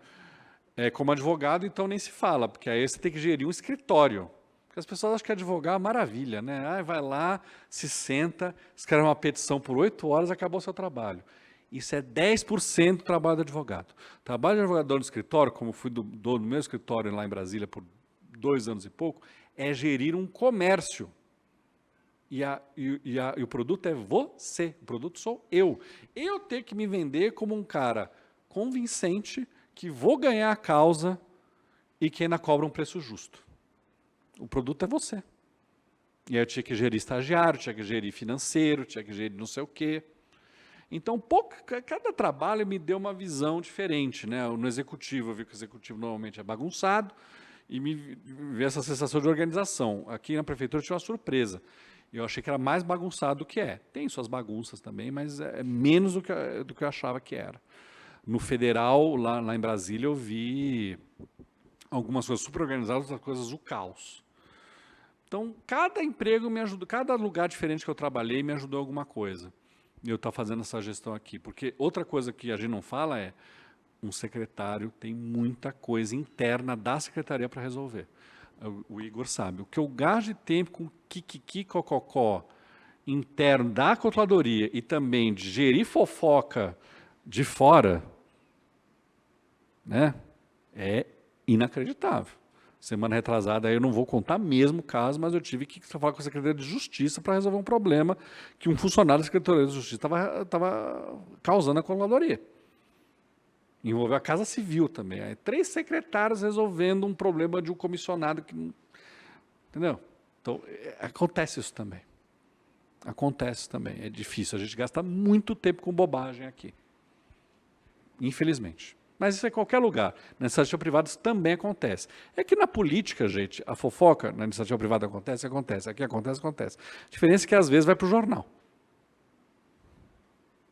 Como advogado, então nem se fala, porque aí você tem que gerir um escritório. Porque as pessoas acham que advogar é uma maravilha, né? Vai lá, se senta, escreve uma petição por 8 horas, acabou o seu trabalho. Isso é 10% do trabalho do advogado. O trabalho de advogado no escritório, como fui do meu escritório lá em Brasília por 2 anos e pouco, é gerir um comércio. E o produto é você, o produto sou eu. Eu tenho que me vender como um cara convincente, que vou ganhar a causa e que ainda cobra um preço justo. O produto é você. E aí eu tinha que gerir estagiário, tinha que gerir financeiro, tinha que gerir não sei o quê. Então, cada trabalho me deu uma visão diferente. Né? No executivo, eu vi que o executivo normalmente é bagunçado e me veio essa sensação de organização. Aqui na prefeitura eu tinha uma surpresa. Eu achei que era mais bagunçado do que é. Tem suas bagunças também, mas é menos do que eu achava que era. No federal, lá em Brasília, eu vi algumas coisas super organizadas, outras coisas o caos. Então, cada emprego me ajudou, cada lugar diferente que eu trabalhei me ajudou em alguma coisa. E eu estou fazendo essa gestão aqui. Porque outra coisa que a gente não fala é, um secretário tem muita coisa interna da secretaria para resolver. O Igor sabe. O que eu gasto de tempo com kikiki-cococó interno da controladoria e também de gerir fofoca de fora, né, é inacreditável. Semana retrasada, eu não vou contar mesmo o caso, mas eu tive que falar com a Secretaria de Justiça para resolver um problema que um funcionário da Secretaria de Justiça estava causando na controladoria. Envolveu a Casa Civil também. Aí, 3 secretários resolvendo um problema de um comissionado que... Entendeu? Então, acontece isso também. Acontece também. É difícil. A gente gasta muito tempo com bobagem aqui. Infelizmente. Mas isso é em qualquer lugar. Na iniciativa privada isso também acontece. É que na política, gente, a fofoca na iniciativa privada acontece. Aqui acontece. A diferença é que às vezes vai para o jornal.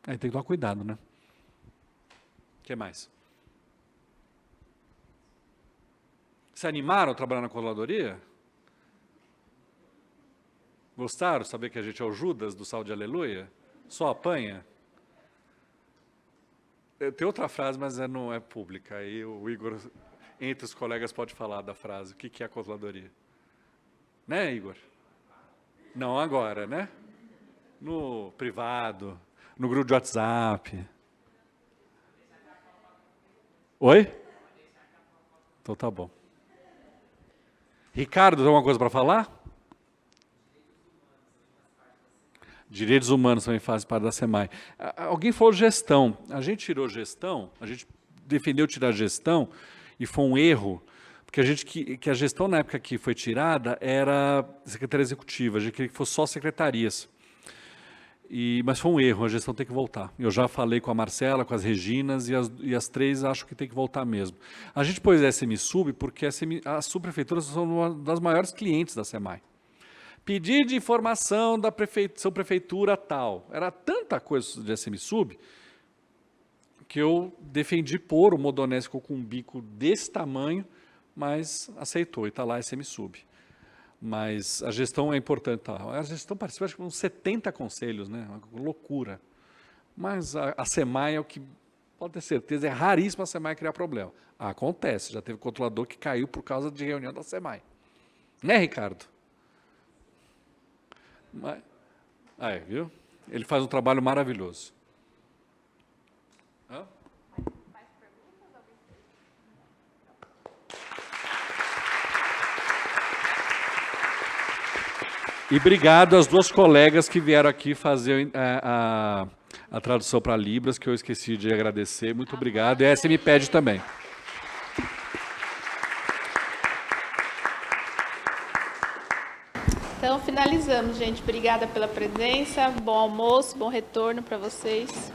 Aí tem que tomar cuidado, né? O que mais? Se animaram a trabalhar na controladoria? Gostaram de saber que a gente é o Judas do Sal de Aleluia? Só apanha? Tem outra frase, mas não é pública. Aí o Igor, entre os colegas, pode falar da frase. O que é a controladoria? Né, Igor? Não agora, né? No privado, no grupo de WhatsApp. Oi? Então tá bom. Ricardo, tem alguma coisa para falar? Direitos humanos também fazem parte da SEMAI. Alguém falou gestão. A gente tirou gestão, a gente defendeu tirar gestão, e foi um erro, porque a gestão na época que foi tirada era secretaria executiva, a gente queria que fosse só secretarias. Mas foi um erro, a gestão tem que voltar. Eu já falei com a Marcela, com as Reginas, e as três acho que tem que voltar mesmo. A gente pôs a SMSub porque as subprefeituras são uma das maiores clientes da SEMAI. Pedir de informação da prefeitura tal. Era tanta coisa de SMSub que eu defendi pôr o Modonesco com um bico desse tamanho, mas aceitou e está lá a SMSub. Mas a gestão é importante. Tá? A gestão participa de uns 70 conselhos, né? Uma loucura. Mas a SEMAI é o que, pode ter certeza, é raríssimo a SEMAI criar problema. Acontece, já teve controlador que caiu por causa de reunião da SEMAI. Né, Ricardo? Viu? Ele faz um trabalho maravilhoso. Hã? E obrigado às duas colegas que vieram aqui fazer a tradução para Libras, que eu esqueci de agradecer. Muito obrigado. E a SMPED também. Então, finalizamos, gente. Obrigada pela presença. Bom almoço, bom retorno para vocês.